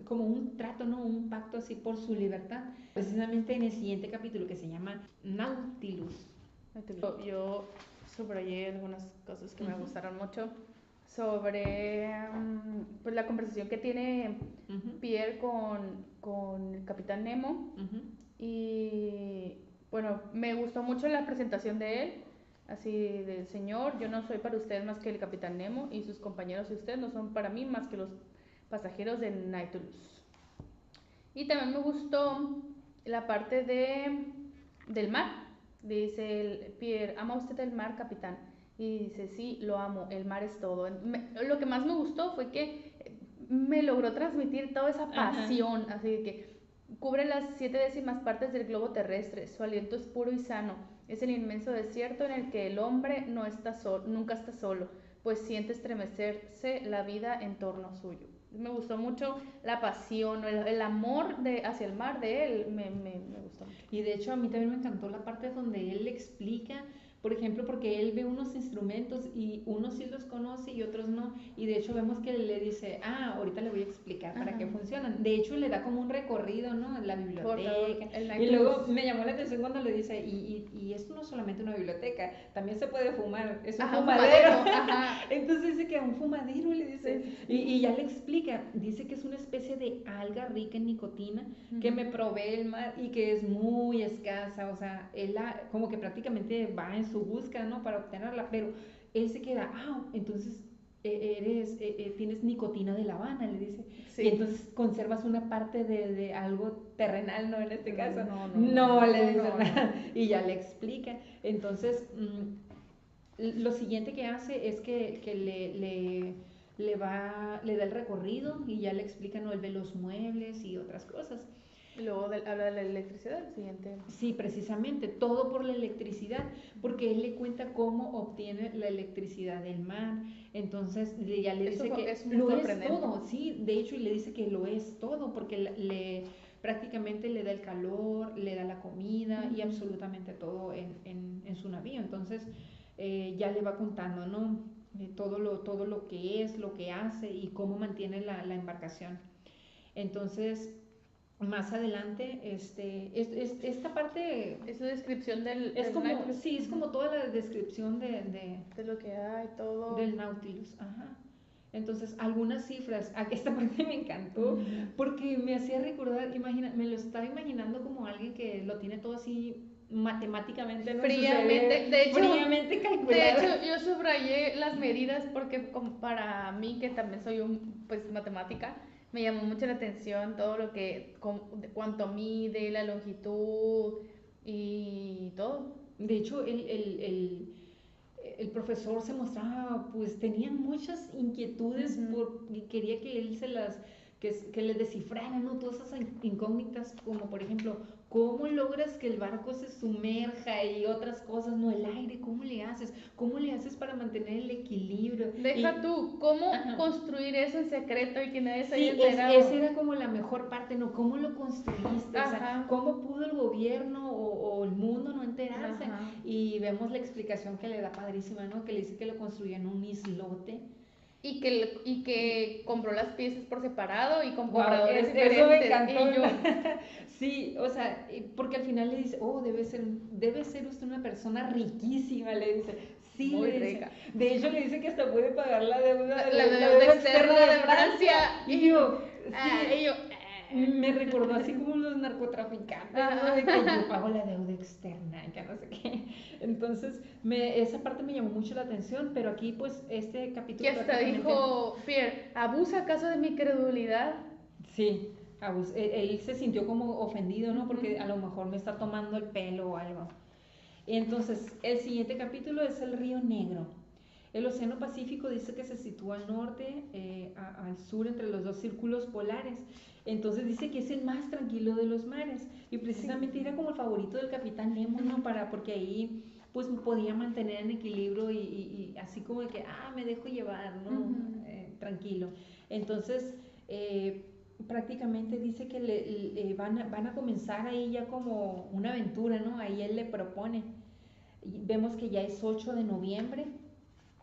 como un trato, ¿no? Un pacto así por su libertad. Precisamente en el siguiente capítulo que se llama Nautilus. Yo subrayé algunas cosas que me gustaron mucho sobre pues la conversación que tiene Pierre con el Capitán Nemo. Y bueno, me gustó mucho la presentación de él, así del señor, yo no soy para usted más que el Capitán Nemo y sus compañeros y usted no son para mí más que los pasajeros de Nautilus. Y también me gustó la parte del mar. Dice Pierre, ¿ama usted el mar, capitán? Y dice, sí, lo amo, el mar es todo. Lo que más me gustó fue que me logró transmitir toda esa pasión, así que cubre las 7/10 partes del globo terrestre, su aliento es puro y sano, es el inmenso desierto en el que el hombre nunca está solo, pues siente estremecerse la vida en torno suyo. Me gustó mucho la pasión, el amor hacia el mar de él, me gustó mucho. Y de hecho a mí también me encantó la parte donde él explica, por ejemplo, porque él ve unos instrumentos y unos sí los conoce y otros no, y de hecho vemos que le dice, ahorita le voy a explicar para qué funcionan. De hecho le da como un recorrido, ¿no? La biblioteca. Y luego me llamó la atención cuando le dice, y esto no es solamente una biblioteca, también se puede fumar, es un fumadero. Entonces dice que un fumadero, le dice, y ya le explica, dice que es una especie de alga rica en nicotina que me provee el mar y que es muy escasa, o sea, él como que prácticamente va en su búsqueda, ¿no? Para obtenerla, pero él se queda, entonces tienes nicotina de La Habana, le dice, y entonces conservas una parte de algo terrenal, ¿no? En este caso, no le dice nada, y ya le explica. Entonces, lo siguiente que hace es que le da el recorrido y ya le explica, ¿no? Él ve los muebles y otras cosas. Luego habla de la electricidad, el siguiente. Sí, precisamente, todo por la electricidad, porque él le cuenta cómo obtiene la electricidad del mar. Entonces ya le dice que lo es todo, sí, de hecho, y le dice que lo es todo, porque prácticamente le da el calor, le da la comida y absolutamente todo en su navío. Entonces ya le va contando, ¿no? Todo lo que es, lo que hace y cómo mantiene la embarcación. Entonces, más adelante, esta parte es la descripción del como Nautilus. Sí, es como toda la descripción de lo que hay, todo del Nautilus. Entonces, algunas cifras, esta parte me encantó porque me hacía recordar, me lo estaba imaginando como alguien que lo tiene todo así matemáticamente, ¿no? Fríamente, de hecho, fríamente calculado. De hecho, yo subrayé las medidas porque para mí, que también soy matemática, me llamó mucho la atención todo lo que, cuánto mide, la longitud y todo. De hecho, el profesor se mostraba, pues tenía muchas inquietudes y quería que él que le descifrara, ¿no? Todas esas incógnitas, como por ejemplo, ¿cómo logras que el barco se sumerja y otras cosas, no? El aire, ¿cómo le haces? ¿Cómo le haces para mantener el equilibrio? Tú, ¿cómo construir eso en secreto y que nadie se haya enterado? Esa era como la mejor parte, ¿no? ¿Cómo lo construiste? O sea, ¿cómo pudo el gobierno o el mundo no enterarse? Y vemos la explicación que le da padrísima, ¿no? Que le dice que lo construyó en un islote. Y que compró las piezas por separado y con compradores diferentes. Eso me encantó. Y yo... Sí, o sea, porque al final le dice, debe ser usted una persona riquísima, le dice. Sí, muy le rica. Dice. De hecho, le dice que hasta puede pagar la deuda externa de Francia. Y yo, me recordó así como los narcotraficantes, ¿no? De que yo pago la deuda externa y que no sé qué. Entonces, esa parte me llamó mucho la atención, pero aquí pues este capítulo... Que hasta dijo, Pierre, ¿abusa acaso de mi credulidad? Sí, él se sintió como ofendido, ¿no? Porque a lo mejor me está tomando el pelo o algo. Entonces, el siguiente capítulo es el Río Negro. El Océano Pacífico dice que se sitúa al norte, al sur, entre los dos círculos polares. Entonces dice que es el más tranquilo de los mares. Y precisamente era como el favorito del Capitán Nemo, ¿no? Porque ahí pues podía mantener en equilibrio y así como de que, me dejo llevar, ¿no? Tranquilo. Entonces, prácticamente dice que van a comenzar ahí ya como una aventura, ¿no? Ahí él le propone. Y vemos que ya es 8 de noviembre,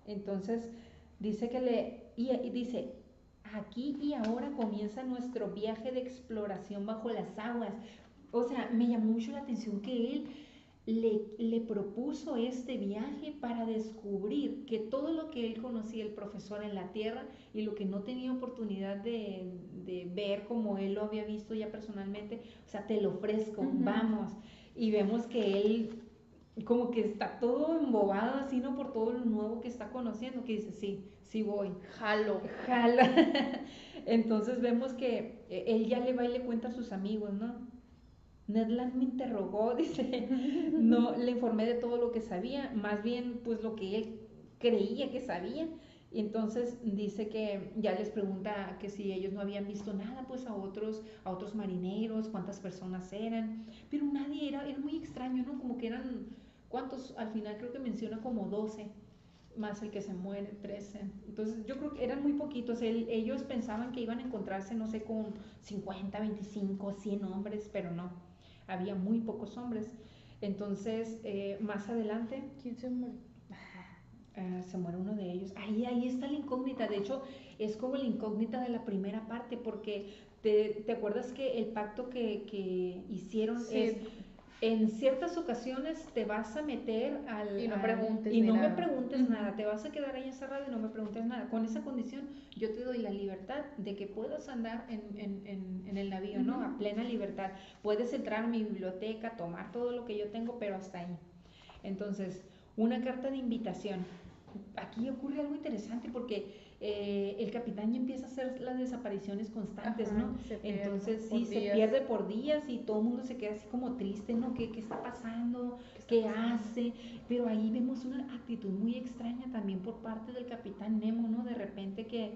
entonces dice y dice, aquí y ahora comienza nuestro viaje de exploración bajo las aguas. O sea, me llamó mucho la atención que él le propuso este viaje para descubrir que todo lo que él conocía, el profesor en la tierra, y lo que no tenía oportunidad de ver como él lo había visto ya personalmente, o sea, te lo ofrezco, vamos. Y vemos que él como que está todo embobado así, ¿no? Por todo lo nuevo que está conociendo, que dice, sí voy. Jalo. Entonces vemos que él ya le va y le cuenta a sus amigos, ¿no? Ned Land me interrogó, dice, no le informé de todo lo que sabía, más bien pues lo que él creía que sabía. Y entonces dice que ya les pregunta que si ellos no habían visto nada, pues a otros marineros, cuántas personas eran, pero nadie era muy extraño, ¿no? Como que eran, ¿cuántos? Al final creo que menciona como 12, más el que se muere, 13. Entonces yo creo que eran muy poquitos. Ellos pensaban que iban a encontrarse, no sé, con 50, 25, 100 hombres, pero no, había muy pocos hombres. Entonces, más adelante... ¿Quién se muere? Se muere uno de ellos. Ahí está la incógnita. De hecho, es como la incógnita de la primera parte, porque te acuerdas que el pacto que hicieron es, en ciertas ocasiones te vas a meter y no preguntes y no nada. Me preguntes nada, te vas a quedar ahí encerrado y no me preguntes nada. Con esa condición yo te doy la libertad de que puedas andar en el navío, ¿no? A plena libertad. Puedes entrar a mi biblioteca, tomar todo lo que yo tengo, pero hasta ahí. Entonces, una carta de invitación. Aquí ocurre algo interesante porque el capitán ya empieza a hacer las desapariciones constantes, ¿no? Entonces sí, se pierde por días y todo el mundo se queda así como triste, ¿no? ¿Qué está pasando? ¿Qué hace? Pero ahí vemos una actitud muy extraña también por parte del Capitán Nemo, ¿no? De repente que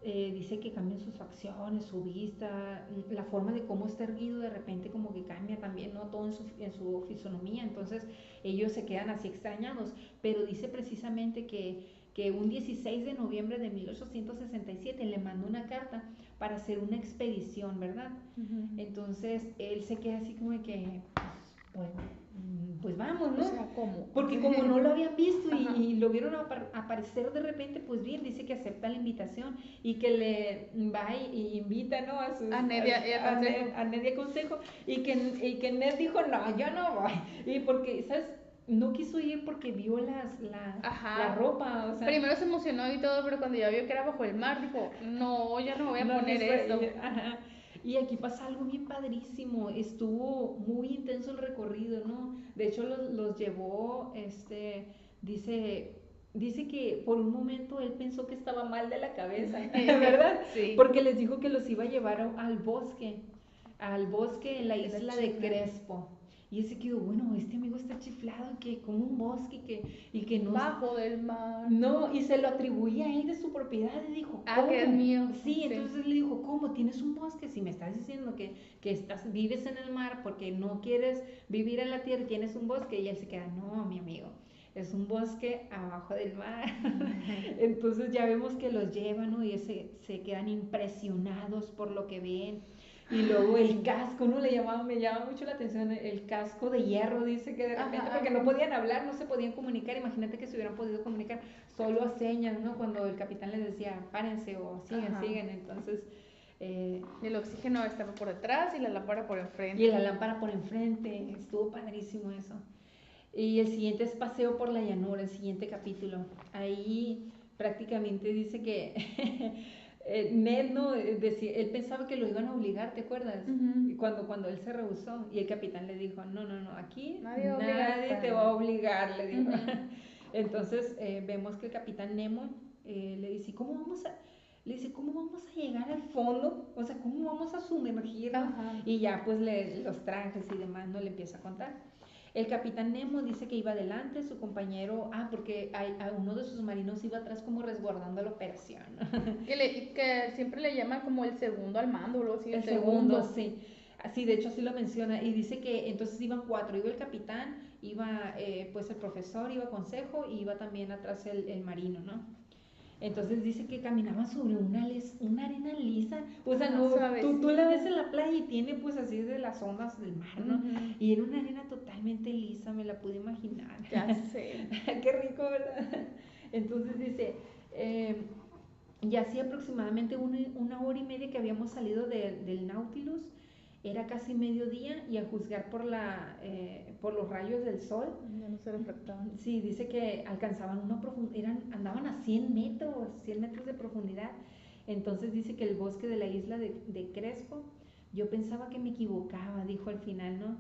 dice que cambian sus facciones, su vista, la forma de cómo está erguido, de repente como que cambia también, ¿no? Todo en su fisonomía, entonces ellos se quedan así extrañados, pero dice precisamente que un 16 de noviembre de 1867 le mandó una carta para hacer una expedición, ¿verdad? Entonces él se queda así como de que, pues vamos, ¿no? O sea, ¿cómo? Porque como no lo habían visto y lo vieron aparecer de repente, pues bien, dice que acepta la invitación y que le va y invita, ¿no? A Ned y a Consejo y que Ned dijo, no, yo no voy. Y porque, ¿sabes? No quiso ir porque vio la ropa, o sea. Primero se emocionó y todo, pero cuando ya vio que era bajo el mar, dijo, no, ya no voy a poner eso. Y aquí pasa algo bien padrísimo, estuvo muy intenso el recorrido, ¿no? De hecho los llevó, dice que por un momento él pensó que estaba mal de la cabeza, ¿verdad? Sí. Porque les dijo que los iba a llevar al bosque en la isla de Crespo. Y él se quedó, bueno, este amigo está chiflado, que como un bosque y que no... Bajo del mar. No, y se lo atribuía a él de su propiedad y dijo, ¿cómo? Que es mío. Sí, entonces él le dijo, ¿cómo? ¿Tienes un bosque? Si me estás diciendo que vives en el mar porque no quieres vivir en la tierra y tienes un bosque. Y él se queda, no, mi amigo, es un bosque abajo del mar. Entonces ya vemos que los llevan, ¿no? Y se quedan impresionados por lo que ven. Y luego el casco, ¿no? Me llama mucho la atención el casco de hierro, dice que de repente, porque no podían hablar, no se podían comunicar, imagínate que se hubieran podido comunicar solo a señas, ¿no? Cuando el capitán les decía, párense o sigan, entonces... el oxígeno estaba por detrás y la lámpara por enfrente. Y la lámpara por enfrente, estuvo padrísimo eso. Y el siguiente es Paseo por la Llanura, el siguiente capítulo. Ahí prácticamente dice que... Ned, ¿no? Decía, él pensaba que lo iban a obligar, ¿te acuerdas? Cuando él se rehusó y el capitán le dijo, no, aquí nadie te va a obligar, le dijo. Entonces vemos que el capitán Nemo le dice, ¿cómo vamos a llegar al fondo? O sea, ¿cómo vamos a sumergirnos? Y ya pues los trajes y demás no le empieza a contar. El capitán Nemo dice que iba adelante, su compañero, porque a uno de sus marinos iba atrás como resguardando la operación. Que siempre le llaman como el segundo al mando, o algo así, El segundo, sí. Así, de hecho, así lo menciona. Y dice que entonces iban 4. Iba el capitán, iba pues el profesor, iba consejo y iba también atrás el marino, ¿no? Entonces dice que caminaban sobre una arena lisa. O sea, no, tú la ves en la playa y tiene pues así de las ondas del mar, ¿no? Y era una arena totalmente lisa, me la pude imaginar. Ya sé. Qué rico, ¿verdad? Entonces dice, y así aproximadamente una hora y media que habíamos salido del Nautilus, era casi mediodía y a juzgar por los rayos del sol, ya no se reflectaban. Sí, dice que alcanzaban andaban a 100 metros de profundidad. Entonces dice que el bosque de la isla de Crespo, yo pensaba que me equivocaba, dijo al final, ¿no?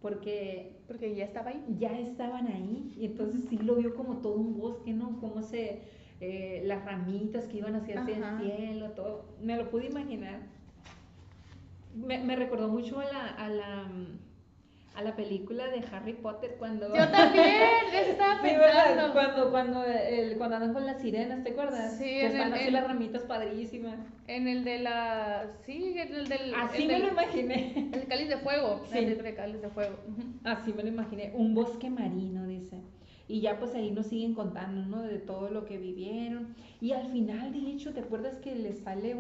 Porque ya estaba ahí. Ya estaban ahí, y entonces sí lo vio como todo un bosque, ¿no? Como las ramitas que iban hacia el cielo, todo. Me lo pude imaginar. Me recordó mucho a la película de Harry Potter cuando... Yo también, eso estaba pensando. Sí, cuando andan con las sirenas, ¿te acuerdas? Sí, que están así las ramitas padrísimas. En el de la... Sí, el del... Así me lo imaginé. El cáliz de fuego. Sí. El de cáliz de fuego. Así me lo imaginé. Un bosque marino, dice. Y ya pues ahí nos siguen contando, ¿no? De todo lo que vivieron. Y al final, de hecho, ¿te acuerdas que les sale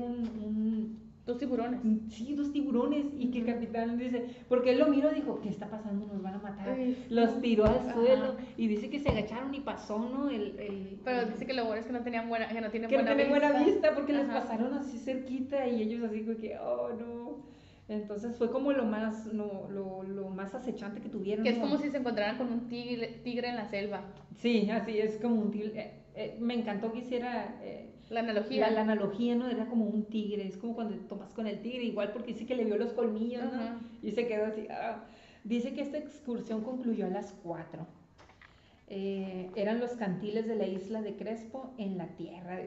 Dos tiburones. Sí, 2 tiburones. Y que el capitán dice, porque él lo miró y dijo, ¿qué está pasando? Nos van a matar. Los tiró al suelo. Y dice que se agacharon y pasó, ¿no? Pero dice que lo bueno es que no tienen buena vista porque les pasaron así cerquita y ellos así como que, oh no. Entonces fue como lo más acechante que tuvieron. Que es como si se encontraran con un tigre en la selva. Sí, así es como un tigre. Me encantó que hiciera la analogía. La analogía, ¿no? Era como un tigre, es como cuando tomas con el tigre, igual porque dice que le vio los colmillos, ¿no? Y se quedó así. Dice que esta excursión concluyó a las 4. Eran los cantiles de la isla de Crespo en la tierra.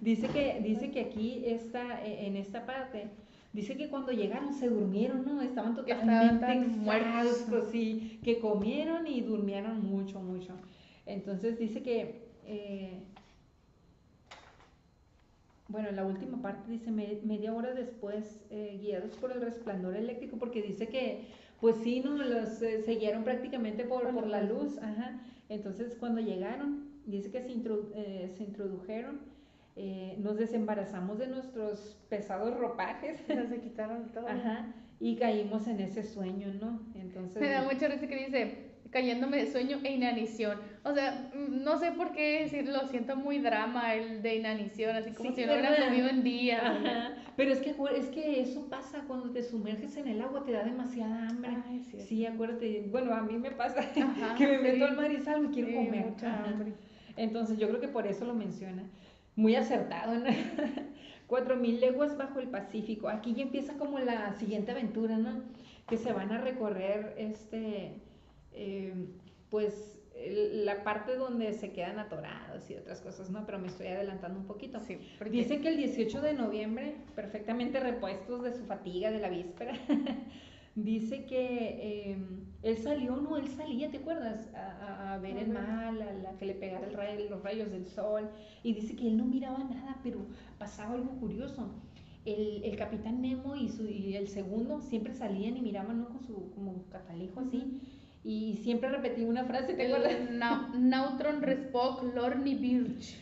Dice que aquí en esta parte, dice que cuando llegaron se durmieron, ¿no? Estaban totalmente muertos, sí, que comieron y durmieron mucho. Entonces dice que bueno, en la última parte dice media hora después, guiados por el resplandor eléctrico, porque dice que, pues sí, ¿no? Los siguieron prácticamente por la luz, Entonces cuando llegaron, dice que se introdujeron, nos desembarazamos de nuestros pesados ropajes. Se quitaron todo. Y caímos en ese sueño, ¿no? Entonces... Me da mucha risa que dice, cayéndome de sueño e inanición. O sea, no sé por qué lo siento muy drama el de inanición, así como si no hubieran comido en días. Pero es que eso pasa cuando te sumerges en el agua, te da demasiada hambre. Sí, acuérdate. Bueno, a mí me pasa que me meto al mar y salgo y quiero comer. Mucha hambre. Entonces yo creo que por eso lo menciona. Muy acertado, ¿no? 4.000 leguas bajo el Pacífico. Aquí ya empieza como la siguiente aventura, ¿no? Que se van a recorrer pues la parte donde se quedan atorados y otras cosas, ¿no? Pero me estoy adelantando un poquito. Sí, dice que el 18 de noviembre, perfectamente repuestos de su fatiga de la víspera, dice que él salía, ¿te acuerdas? A ver el mar, a que le pegara los rayos del sol, y dice que él no miraba nada, pero pasaba algo curioso. El capitán Nemo y el segundo siempre salían y miraban, ¿no? Con su como catalejo así, y siempre repetía una frase, ¿te acuerdas? Nautron Respoc Lorni Birch.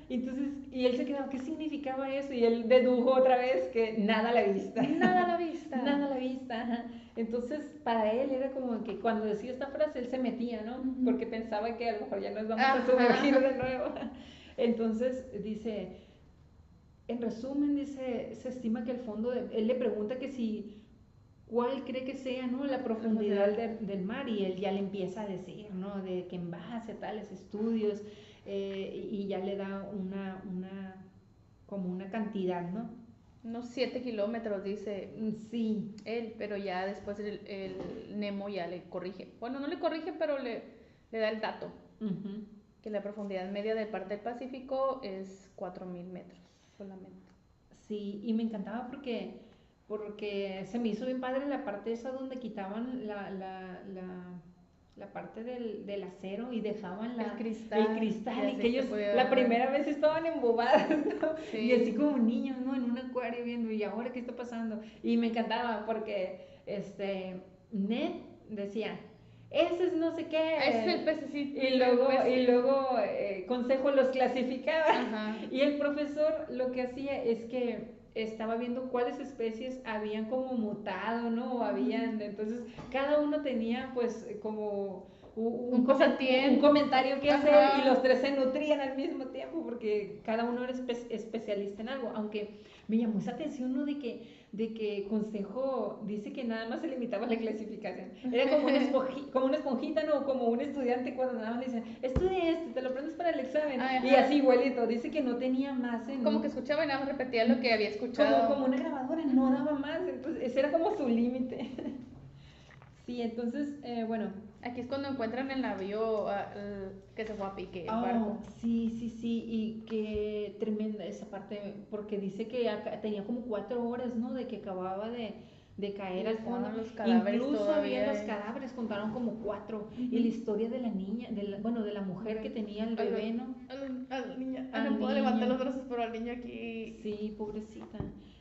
Entonces, y él se quedaba, ¿qué significaba eso? Y él dedujo otra vez que nada a la vista. Nada a la vista. Nada a la vista, Entonces, para él era como que cuando decía esta frase, él se metía, ¿no? Porque pensaba que a lo mejor ya nos vamos a sumergir de nuevo. Entonces, dice, en resumen, dice, se estima que el fondo, él le pregunta que si, ¿cuál cree que sea, ¿no? La profundidad del mar? Y él ya le empieza a decir, ¿no? De que en base a tales estudios, y ya le da como una cantidad, ¿no? Unos 7 kilómetros, dice. Sí. Él, pero ya después el Nemo ya le corrige. Bueno, no le corrige, pero le da el dato. Que la profundidad media del parte del Pacífico es 4.000 metros solamente. Sí, y me encantaba porque porque se me hizo bien padre la parte esa donde quitaban la parte del acero y dejaban el cristal y que ellos la primera vez estaban embobados, ¿no? Sí. Y así como niños, ¿no? En un acuario viendo, ¿y ahora qué está pasando? Y me encantaba porque Ned decía, ese es no sé qué. Ese es el pececito. Y luego Consejo los clasificaba. Ajá. Y el profesor lo que hacía es que estaba viendo cuáles especies habían como mutado, ¿no? O habían, entonces cada uno tenía pues como un comentario que hacer. Ajá. Y los tres se nutrían al mismo tiempo porque cada uno era especialista en algo, aunque me llamó esa atención, ¿no? De que Consejo dice que nada más se limitaba a la clasificación. Era como una esponjita, ¿no? Como un estudiante cuando nada más le dicen, estudia esto, te lo aprendes para el examen. Ajá. Y así igualito, dice que no tenía más en... Como que escuchaba y nada más repetía lo que había escuchado. Como una grabadora, no daba más, entonces ese era como su límite. Sí, entonces, bueno. Aquí es cuando encuentran el navío que se fue a pique, el barco. Sí, y qué tremenda esa parte, porque dice que tenía como 4 horas, ¿no? De que acababa de caer al fondo. Los cadáveres. Incluso había los cadáveres, contaron como 4. Uh-huh. Y la historia de la niña, de la mujer que tenía el bebé, ¿no? A la niña. No puedo levantar los brazos, pero al niño aquí. Sí, pobrecita.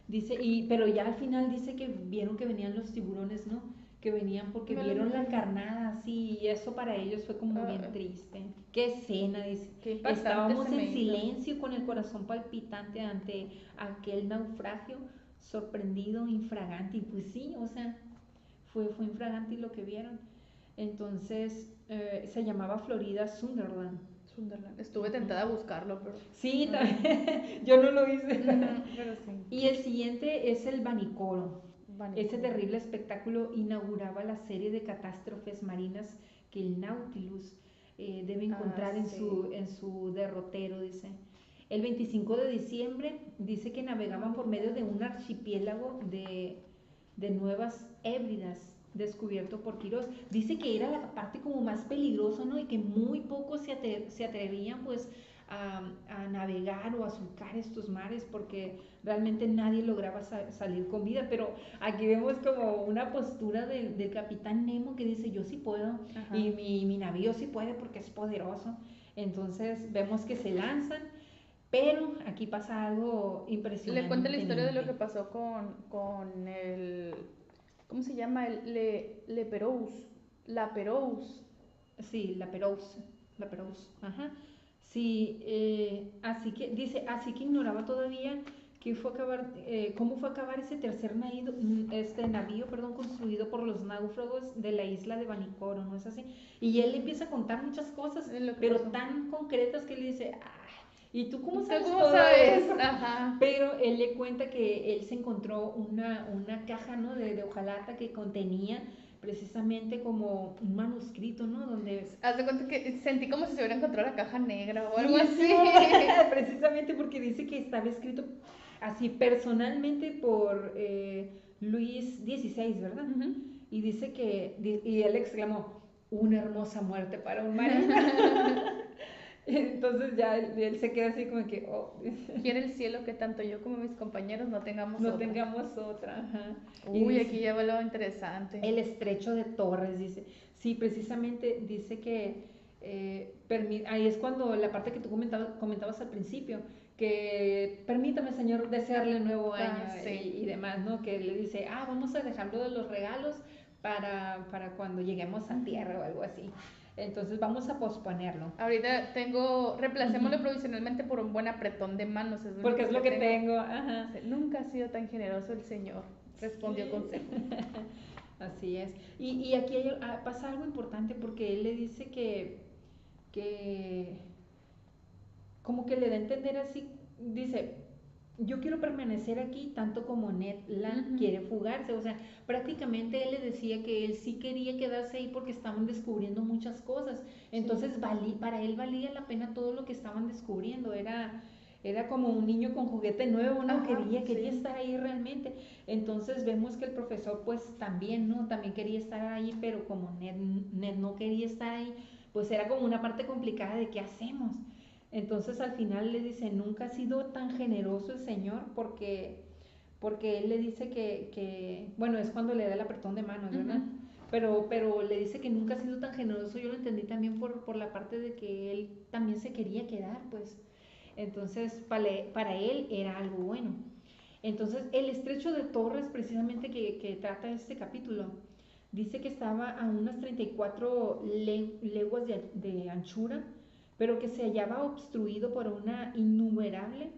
Dice, pero ya al final dice que vieron que venían los tiburones, ¿no? Que venían porque vieron la carnada así, y eso para ellos fue como bien triste. Qué escena, dice. Estábamos en silencio con el corazón palpitante ante aquel naufragio, sorprendido, infragante. Y pues sí, o sea, fue infragante lo que vieron. Entonces, se llamaba Florida Sunderland. Estuve tentada a buscarlo, pero... Sí, también. Yo no lo hice. Pero sí. Y el siguiente es el Vanicoro. Ese terrible espectáculo inauguraba la serie de catástrofes marinas que el Nautilus debe encontrar en su derrotero, dice. El 25 de diciembre dice que navegaban por medio de un archipiélago de Nuevas Hébridas descubierto por Quirós. Dice que era la parte como más peligrosa, ¿no? Y que muy pocos se atrevían pues a navegar o a surcar estos mares porque realmente nadie lograba salir con vida, pero aquí vemos como una postura del capitán Nemo que dice yo sí puedo. Ajá. Y mi navío sí puede porque es poderoso. Entonces vemos que se lanzan, pero aquí pasa algo impresionante. Le cuento la historia de lo que pasó con el, ¿cómo se llama? El Leperous. Sí, la Perous, ajá. Sí, así que dice, así que ignoraba todavía cómo fue a acabar ese tercer navío, construido por los náufragos de la isla de Vanicoro, ¿no es así? Y él empieza a contar muchas cosas, pero tan concretas que él dice, ¿y tú cómo sabes todo eso? Ajá. Pero él le cuenta que él se encontró una caja, ¿no? de hojalata que contenía precisamente como un manuscrito, ¿no? Donde... Haz de cuenta que sentí como si se hubiera encontrado la caja negra o algo así. Precisamente porque dice que estaba escrito así personalmente por Luis XVI, ¿verdad? Uh-huh. Y dice y él exclamó, una hermosa muerte para un marino. Entonces ya él se queda así como que, quiere el cielo que tanto yo como mis compañeros no tengamos otra. Ajá. Uy, dice, aquí ya va lo interesante. El estrecho de Torres, dice. Sí, precisamente dice que ahí es cuando la parte que tú comentabas al principio, que permítame, señor, desearle nuevo año y demás, ¿no? Que le dice, vamos a dejarlo de los regalos para cuando lleguemos a tierra o algo así. Entonces vamos a posponerlo. Ahorita reemplacémoslo provisionalmente por un buen apretón de manos. Porque es lo que tengo. Ajá. Nunca ha sido tan generoso el Señor, respondió Consejo. Así es. Y aquí pasa algo importante porque él le dice que como que le da a entender así, dice, yo quiero permanecer aquí tanto como Ned Land quiere fugarse, o sea, prácticamente él le decía que él sí quería quedarse ahí porque estaban descubriendo muchas cosas, entonces para él valía la pena todo lo que estaban descubriendo, era como un niño con juguete nuevo, ¿no? Ajá, quería estar ahí realmente. Entonces vemos que el profesor pues también, ¿no? También quería estar ahí, pero como Ned no quería estar ahí, pues era como una parte complicada de qué hacemos. Entonces al final le dice, nunca ha sido tan generoso el Señor porque porque él le dice bueno, es cuando le da el apretón de manos, ¿verdad? Pero le dice que nunca ha sido tan generoso. Yo lo entendí también por la parte de que él también se quería quedar, pues. Entonces, para él era algo bueno. Entonces, el estrecho de Torres, precisamente que trata este capítulo, dice que estaba a unas 34 leguas de anchura, pero que se hallaba obstruido por una innumerable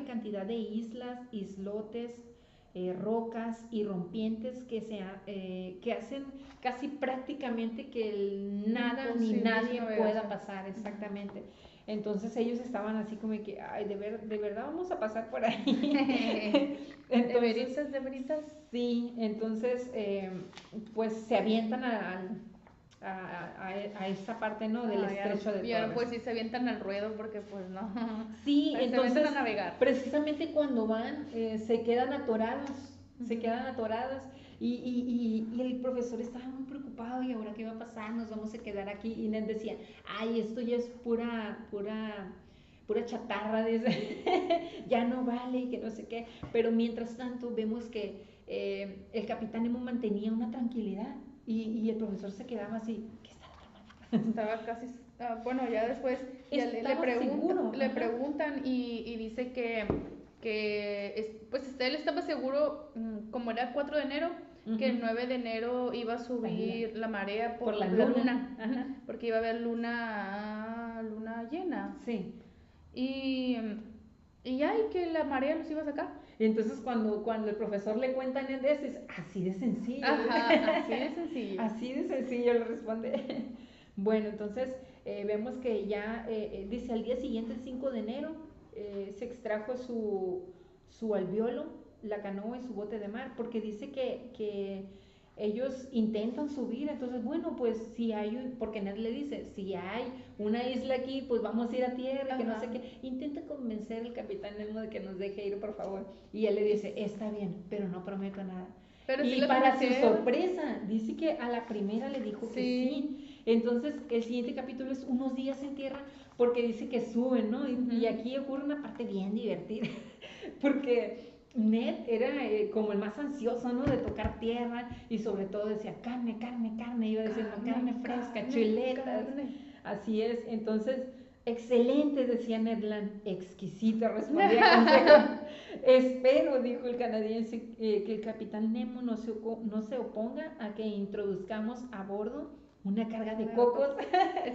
cantidad de islas, islotes, rocas y rompientes que hacen casi prácticamente que nada ni nadie pueda pasar, exactamente. Entonces ellos estaban así como que, ay, de verdad vamos a pasar por ahí. Entonces, ¿De veritas? Sí, entonces pues se avientan a esa parte, ¿no? Del estrecho de Torres. Pues sí se avientan al ruedo porque pues no. Sí, se entonces a navegar. Precisamente cuando van se quedan atoradas, y el profesor estaba muy preocupado, y ahora qué va a pasar, nos vamos a quedar aquí, y Ned decía, ay, esto ya es pura chatarra, dice, ya no vale, y que no sé qué, pero mientras tanto vemos que el capitán Nemo mantenía una tranquilidad, y el profesor se quedaba así, ¿qué está tramando? Estaba casi, bueno, ya después le preguntan y dice pues él estaba seguro, como era 4 de enero, que el 9 de enero iba a subir la marea por la luna. Porque iba a haber luna llena. Sí. Y ya, y que la marea los iba a sacar. Y entonces cuando el profesor le cuenta en eso, es así de sencillo. Ajá, así de sencillo. Así de sencillo le responde. Bueno, entonces vemos que ya, dice, al día siguiente, el 5 de enero, se extrajo su albiolo, la canoa y su bote de mar, porque dice que ellos intentan subir. Entonces, bueno, pues si hay, porque Ned le dice, si hay una isla aquí, pues vamos a ir a tierra, que no sé qué. Intenta convencer al capitán Nemo de que nos deje ir, por favor. Y él le dice, está bien, pero no prometo nada. Pero y para su sorpresa, dice que a la primera le dijo que sí. Entonces, el siguiente capítulo es unos días en tierra, porque dice que suben, ¿no? Y aquí ocurre una parte bien divertida, porque Ned era como el más ansioso, ¿no? De tocar tierra, y sobre todo decía, carne, iba diciendo, carne fresca, chuletas. Así es. Entonces, excelente, decía Ned Land. Exquisito, respondía Consejo. Espero, dijo el canadiense, que el capitán Nemo no se oponga a que introduzcamos a bordo una carga de cocos.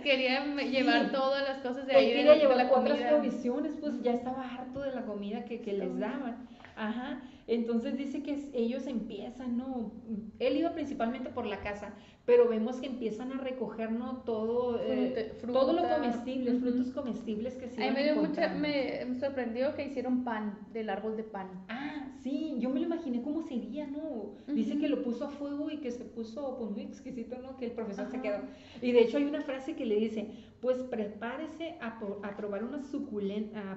Quería llevar todas las cosas de ahí. Él quería llevar otras provisiones, pues ya estaba harto de la comida que les daban. Ajá. Entonces dice que ellos empiezan, ¿no? Él iba principalmente por la casa, pero vemos que empiezan a recoger, ¿no? Todo, todo lo comestible, frutos comestibles que se iban encontrando. Me sorprendió que hicieron pan, del árbol de pan. Ah, sí, yo me lo imaginé cómo sería, ¿no? Dice que lo puso a fuego y que se puso, pues, muy exquisito, ¿no? Que el profesor se quedó. Y de hecho hay una frase que le dice, pues prepárese a probar a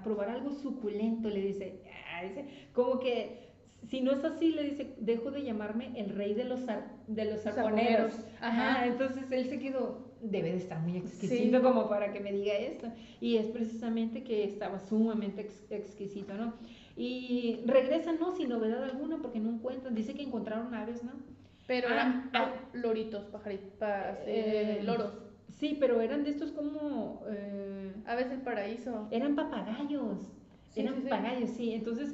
probar algo suculento, le dice. Dice, como que si no es así, le dice, dejo de llamarme el rey de los arponeros. Ajá, entonces él se quedó, debe de estar muy exquisito como para que me diga esto. Y es precisamente que estaba sumamente exquisito, ¿no? Y regresan, ¿no? Sin novedad alguna, porque no encuentran. Dice que encontraron aves, ¿no? Pero eran loritos, pajaritos, loros. Sí, pero eran de estos como... aves del paraíso. Eran papagayos. Eran papagayos, sí. Entonces,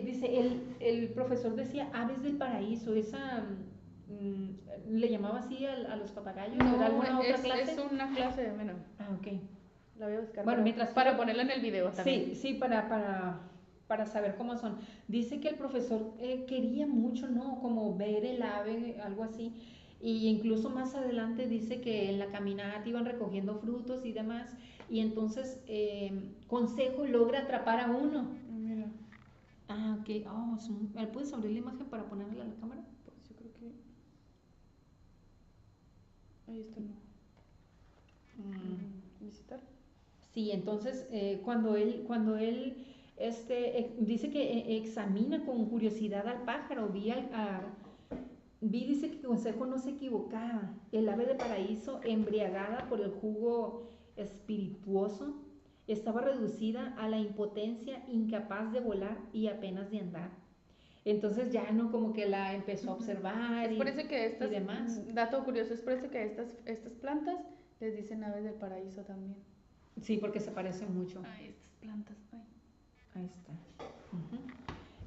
dice, el profesor decía aves del paraíso. Esa... ¿le llamaba así a los papagayos? No, ¿era alguna otra clase? Es una clase de menos. Ok. La voy a buscar. Bueno, para ponerla en el video también. Sí, para saber cómo son. Dice que el profesor quería mucho, ¿no? Como ver el ave, algo así. Y incluso más adelante dice que en la caminata iban recogiendo frutos y demás. Y entonces Consejo logra atrapar a uno. Mira. Ah, ok. Oh, ¿puedes abrir la imagen para ponerla a la cámara? Pues yo creo que... Ahí está, no. ¿Visitar? Sí, entonces cuando él dice que examina con curiosidad al pájaro, dice que Consejo no se equivocaba. El ave de paraíso, embriagada por el jugo espirituoso estaba reducida a la impotencia, incapaz de volar y apenas de andar. Entonces ya no como que la empezó a observar Es por eso que y demás. dato curioso, es por eso que estas plantas les dicen aves del paraíso también. Sí, porque se parecen mucho. Ay, estas plantas, ay. Ahí está.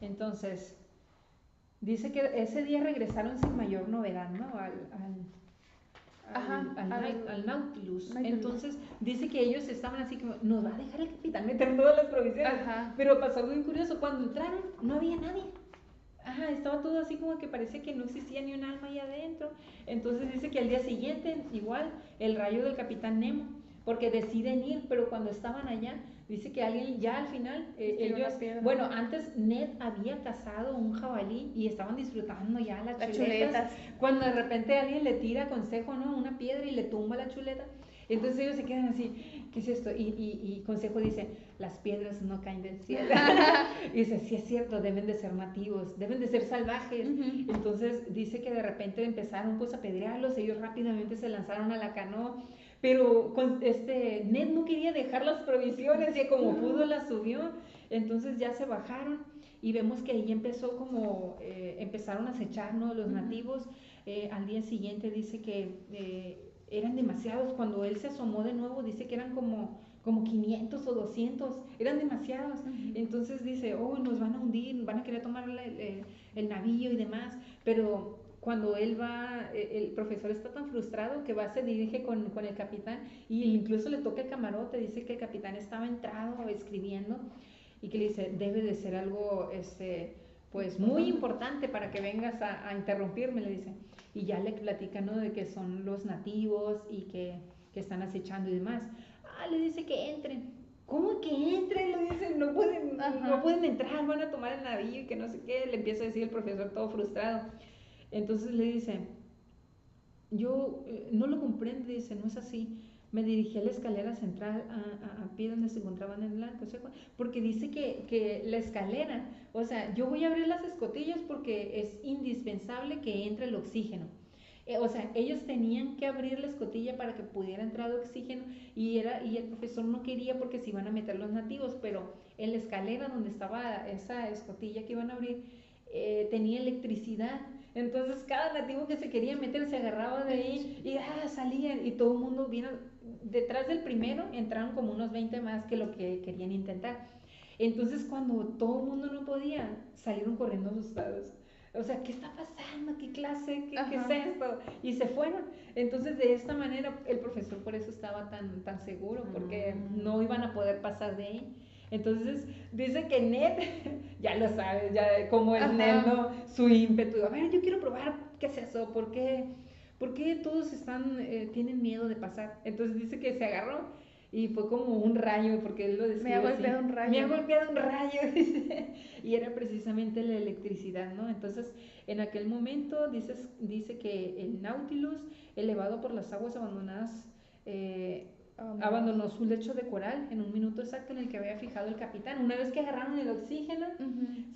Entonces, dice que ese día regresaron sin mayor novedad, ¿no? Al Nautilus. Entonces, dice que ellos estaban así como, nos va a dejar el capitán meter todas las provisiones. Ajá. Pero pasó algo muy curioso, cuando entraron no había nadie. Ajá, estaba todo así como que parecía que no existía ni un alma ahí adentro. Entonces dice que al día siguiente, igual, el rayo del capitán Nemo, porque deciden ir, pero cuando estaban allá, dice que alguien ya al final, ellos, bueno, antes Ned había cazado un jabalí y estaban disfrutando ya las chuletas, cuando de repente alguien le tira Consejo, ¿no? Una piedra y le tumba la chuleta. Entonces ellos se quedan así, ¿qué es esto? Y Consejo dice, las piedras no caen del cielo. Y dice, sí es cierto, deben de ser nativos, deben de ser salvajes. Entonces dice que de repente empezaron pues a apedrearlos, ellos rápidamente se lanzaron a la canoa, pero Ned no quería dejar las provisiones y como pudo las subió. Entonces ya se bajaron y vemos que ahí empezó como, empezaron a acechar, ¿no? Los nativos. Al día siguiente dice que eran demasiados. Cuando él se asomó de nuevo, dice que eran como 500 o 200, eran demasiados. Entonces dice, oh, nos van a hundir, van a querer tomar el navío y demás. Pero cuando él va, el profesor está tan frustrado que va, se dirige con el capitán y incluso le toca el camarote. Dice que el capitán estaba entrado escribiendo y que le dice, debe de ser algo pues muy importante para que vengas a interrumpirme, le dice. Y ya le platican, ¿no? De que son los nativos y que están acechando y demás. Le dice que entren. ¿Cómo que entren? Le dicen, no pueden entrar, van a tomar el navío y que no sé qué. Le empieza a decir el profesor todo frustrado. Entonces le dice, yo no lo comprendo, dice, no es así. Me dirigí a la escalera central a pie donde se encontraban en blanco, porque dice que la escalera, o sea, yo voy a abrir las escotillas porque es indispensable que entre el oxígeno. O sea, ellos tenían que abrir la escotilla para que pudiera entrar el oxígeno y el profesor no quería porque se iban a meter los nativos, pero en la escalera donde estaba esa escotilla que iban a abrir tenía electricidad. Entonces cada nativo que se quería meter se agarraba de ahí y salían y todo el mundo vino. Detrás del primero entraron como unos 20 más que lo que querían intentar. Entonces cuando todo el mundo no podía, salieron corriendo asustados. O sea, ¿qué está pasando? ¿Qué clase? ¿Qué es esto? Y se fueron. Entonces, de esta manera, el profesor por eso estaba tan seguro, porque no iban a poder pasar de ahí. Entonces, dice que Ned, ya lo sabes, ya como es Ned, ¿no? Su ímpetu. A ver, yo quiero probar, ¿qué es eso? ¿Por qué todos tienen miedo de pasar? Entonces, dice que se agarró y fue como un rayo, porque él lo describe. Me ha golpeado un rayo. Me ha golpeado un rayo, dice. Y era precisamente la electricidad, ¿no? Entonces, en aquel momento dice que el Nautilus, elevado por las aguas abandonadas, abandonó su lecho de coral en un minuto exacto en el que había fijado el capitán. Una vez que agarraron el oxígeno,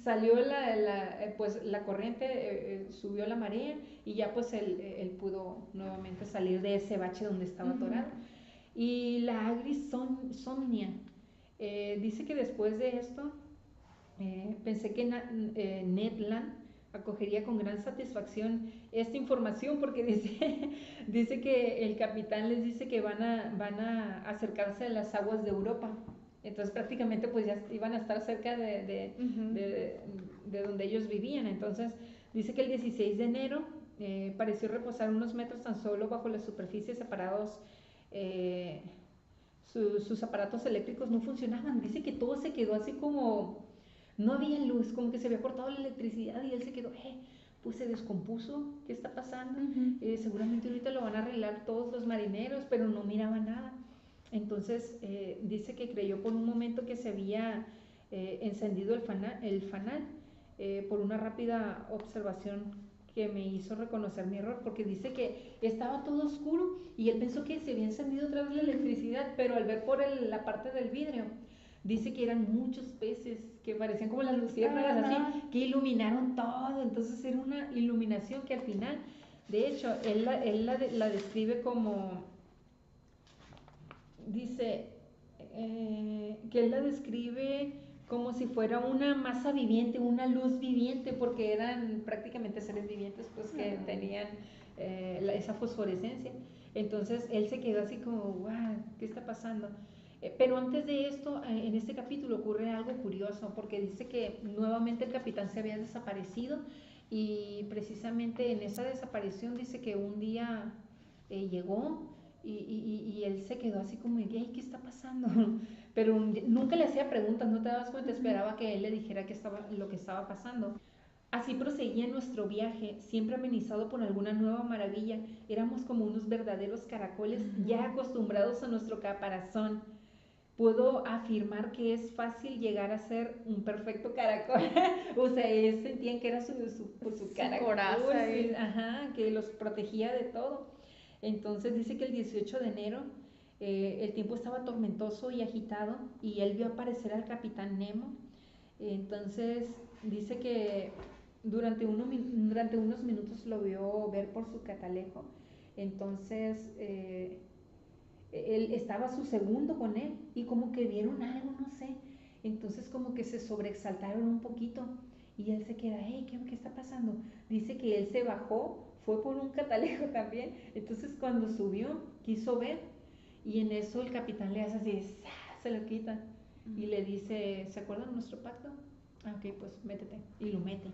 salió la corriente, subió la marea y ya pues él pudo nuevamente salir de ese bache donde estaba atorado. Y la Agrisomnia dice que después de esto pensé que Ned Land acogería con gran satisfacción esta información porque dice que el capitán les dice que van a acercarse a las aguas de Europa. Entonces prácticamente pues ya iban a estar cerca de donde ellos vivían. Entonces dice que el 16 de enero pareció reposar unos metros tan solo bajo la superficie separados. Sus aparatos eléctricos no funcionaban. Dice que todo se quedó así como no había luz, como que se había cortado la electricidad y él se quedó, pues se descompuso, ¿qué está pasando? Seguramente ahorita lo van a arreglar todos los marineros, pero no miraba nada. Entonces dice que creyó por un momento que se había encendido el fanal por una rápida observación que me hizo reconocer mi error, porque dice que estaba todo oscuro y él pensó que se había encendido otra vez la electricidad, pero al ver por la parte del vidrio, dice que eran muchos peces que parecían como las luciérnagas así, que iluminaron todo. Entonces era una iluminación que al final, de hecho, él la describe como, dice, que él la describe como si fuera una masa viviente, una luz viviente, porque eran prácticamente seres vivientes pues que tenían esa fosforescencia. Entonces él se quedó así como, wow, ¿qué está pasando? Pero antes de esto, en este capítulo ocurre algo curioso, porque dice que nuevamente el capitán se había desaparecido y precisamente en esa desaparición dice que un día llegó y él se quedó así como, ¿qué está pasando? Pero nunca le hacía preguntas, no te dabas cuenta, esperaba que él le dijera lo que estaba pasando. Así proseguía nuestro viaje, siempre amenizado por alguna nueva maravilla. Éramos como unos verdaderos caracoles ya acostumbrados a nuestro caparazón. Puedo afirmar que es fácil llegar a ser un perfecto caracol. O sea, ellos sentían que era su caracol, coraza, ajá, que los protegía de todo. Entonces dice que el 18 de enero el tiempo estaba tormentoso y agitado y él vio aparecer al capitán Nemo. Entonces dice que durante unos minutos lo vio ver por su catalejo. Entonces él estaba su segundo con él y como que vieron algo, no sé. Entonces como que se sobreexaltaron un poquito y él se queda, hey, ¿qué está pasando? Dice que él se bajó, fue por un catalejo también. Entonces cuando subió, quiso ver y en eso el capitán le hace así, se lo quita y le dice, ¿se acuerdan de nuestro pacto? Ah, ok, pues métete. Y lo mete.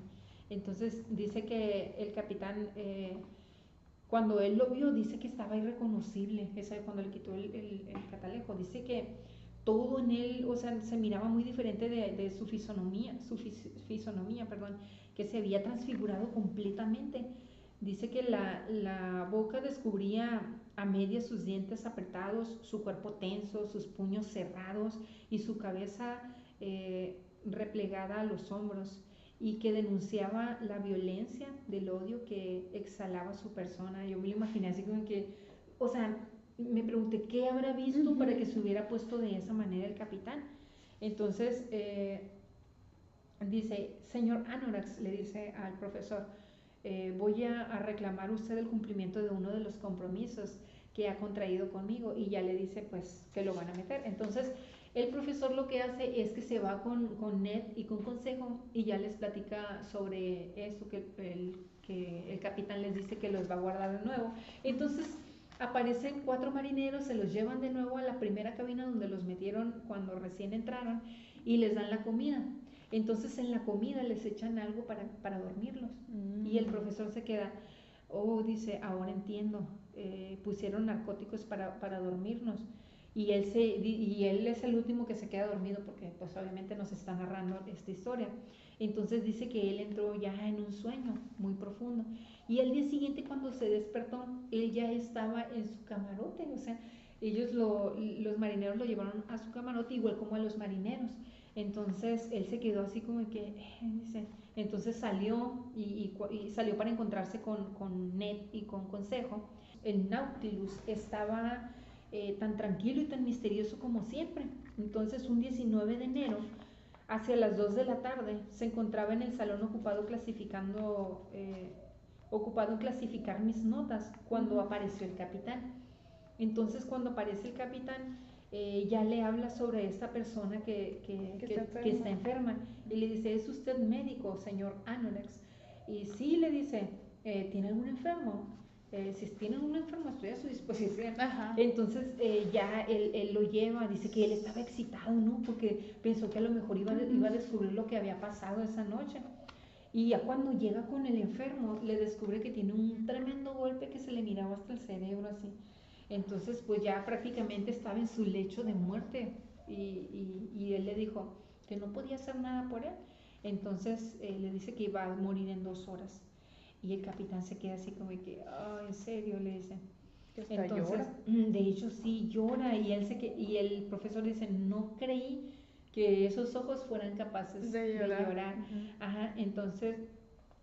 Entonces dice que el capitán, cuando él lo vio, dice que estaba irreconocible. Esa cuando le quitó el catalejo. Dice que todo en él, o sea, se miraba muy diferente de su fisonomía, perdón, que se había transfigurado completamente. Dice que la boca descubría a medias sus dientes apretados, su cuerpo tenso, sus puños cerrados y su cabeza replegada a los hombros, y que denunciaba la violencia del odio que exhalaba su persona. Yo me lo imaginé así como que, o sea, me pregunté qué habrá visto para que se hubiera puesto de esa manera el capitán. Entonces dice, señor Anorax, le dice al profesor, voy a reclamar usted el cumplimiento de uno de los compromisos que ha contraído conmigo, y ya le dice pues que lo van a meter. Entonces el profesor lo que hace es que se va con Ned y con Consejo y ya les platica sobre eso, que el capitán les dice que los va a guardar de nuevo. Entonces aparecen 4 marineros, se los llevan de nuevo a la primera cabina donde los metieron cuando recién entraron y les dan la comida. Entonces en la comida les echan algo para dormirlos. Y el profesor se queda, dice, ahora entiendo, pusieron narcóticos para dormirnos. Y él es el último que se queda dormido porque pues obviamente nos está narrando esta historia. Entonces dice que él entró ya en un sueño muy profundo y al día siguiente cuando se despertó él ya estaba en su camarote. O sea, los marineros lo llevaron a su camarote igual como a los marineros. Entonces él se quedó así como que dice, entonces salió y salió para encontrarse con Ned y con Consejo. El Nautilus estaba tan tranquilo y tan misterioso como siempre. Entonces un 19 de enero, hacia las 2 de la tarde, se encontraba en el salón ocupado en clasificar mis notas cuando apareció el capitán. Entonces cuando aparece el capitán, ya le habla sobre esta persona que está enferma y le dice, ¿es usted médico, señor Anorax? Y sí, le dice, ¿tiene algún enfermo? Si tienen un enfermo estoy a su disposición. Ajá. Entonces ya él lo lleva, dice que él estaba excitado, ¿no? Porque pensó que a lo mejor iba a descubrir lo que había pasado esa noche. Y ya cuando llega con el enfermo, le descubre que tiene un tremendo golpe que se le miraba hasta el cerebro así. Entonces pues ya prácticamente estaba en su lecho de muerte y él le dijo que no podía hacer nada por él. Entonces le dice que iba a morir en 2 horas. Y el capitán se queda así como que, en serio, le dice. Entonces, llora. De hecho sí llora y el profesor dice, no creí que esos ojos fueran capaces de llorar. Ajá, entonces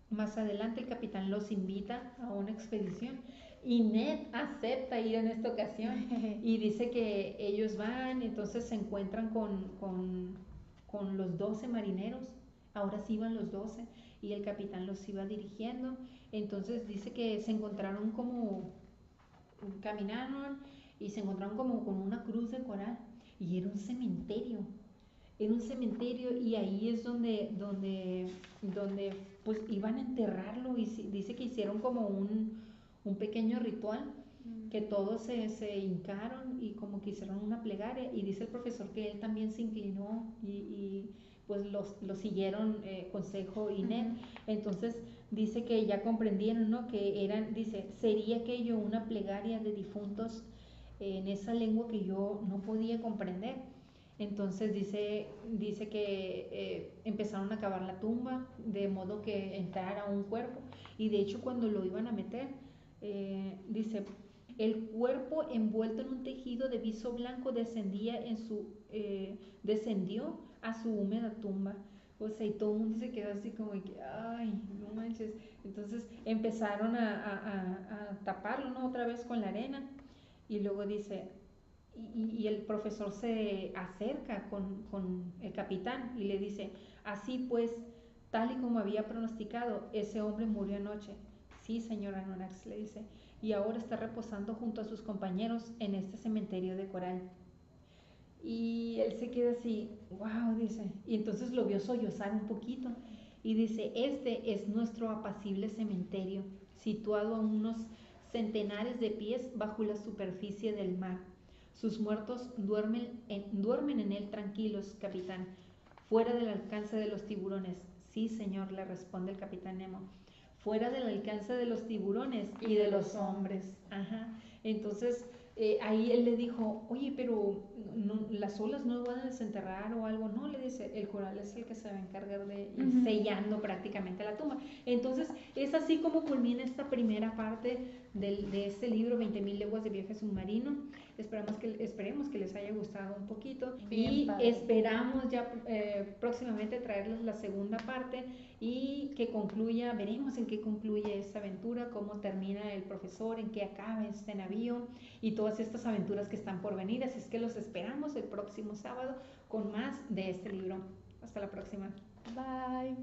más adelante el capitán los invita a una expedición y Ned acepta ir en esta ocasión y dice que ellos van, entonces se encuentran con los 12 marineros. Ahora sí iban los 12 y el capitán los iba dirigiendo. Entonces dice que se encontraron caminaron y se encontraron como con una cruz de coral y era un cementerio y ahí es donde pues iban a enterrarlo y dice que hicieron como un pequeño ritual, que todos se hincaron y como que hicieron una plegaria y dice el profesor que él también se inclinó y pues lo siguieron consejo y Ned. Entonces dice que ya comprendieron, ¿no? Que eran, dice, sería aquello una plegaria de difuntos en esa lengua que yo no podía comprender. Entonces dice que empezaron a cavar la tumba de modo que entrara un cuerpo y de hecho cuando lo iban a meter, dice, el cuerpo envuelto en un tejido de viso blanco descendió a su húmeda tumba. O sea, y todo el mundo se quedó así como que, ay, no manches. Entonces empezaron a taparlo, ¿no? Otra vez con la arena. Y luego dice, y el profesor se acerca con el capitán y le dice, así pues, tal y como había pronosticado, ese hombre murió anoche. Sí, señor Anorax, le dice, y ahora está reposando junto a sus compañeros en este cementerio de coral. Y él se queda así, wow, dice, y entonces lo vio sollozar un poquito y dice, este es nuestro apacible cementerio, situado a unos centenares de pies bajo la superficie del mar. Sus muertos duermen en él tranquilos, capitán, fuera del alcance de los tiburones. Sí, señor, le responde el capitán Nemo, fuera del alcance de los tiburones y de los hombres. Ajá. Entonces ahí él le dijo, oye, pero las olas no van a desenterrar o algo. No, le dice, el coral es el que se va a encargar de ir sellando prácticamente la tumba. Entonces es así como culmina esta primera parte de este libro, 20.000 leguas de viaje submarino. Esperemos que les haya gustado un poquito. Bien, y padre. Esperamos ya próximamente traerles la segunda parte y que concluya, veremos en qué concluye esta aventura, cómo termina el profesor, en qué acaba este navío y todas estas aventuras que están por venir. Así es que los esperamos el próximo sábado con más de este libro. Hasta la próxima. Bye.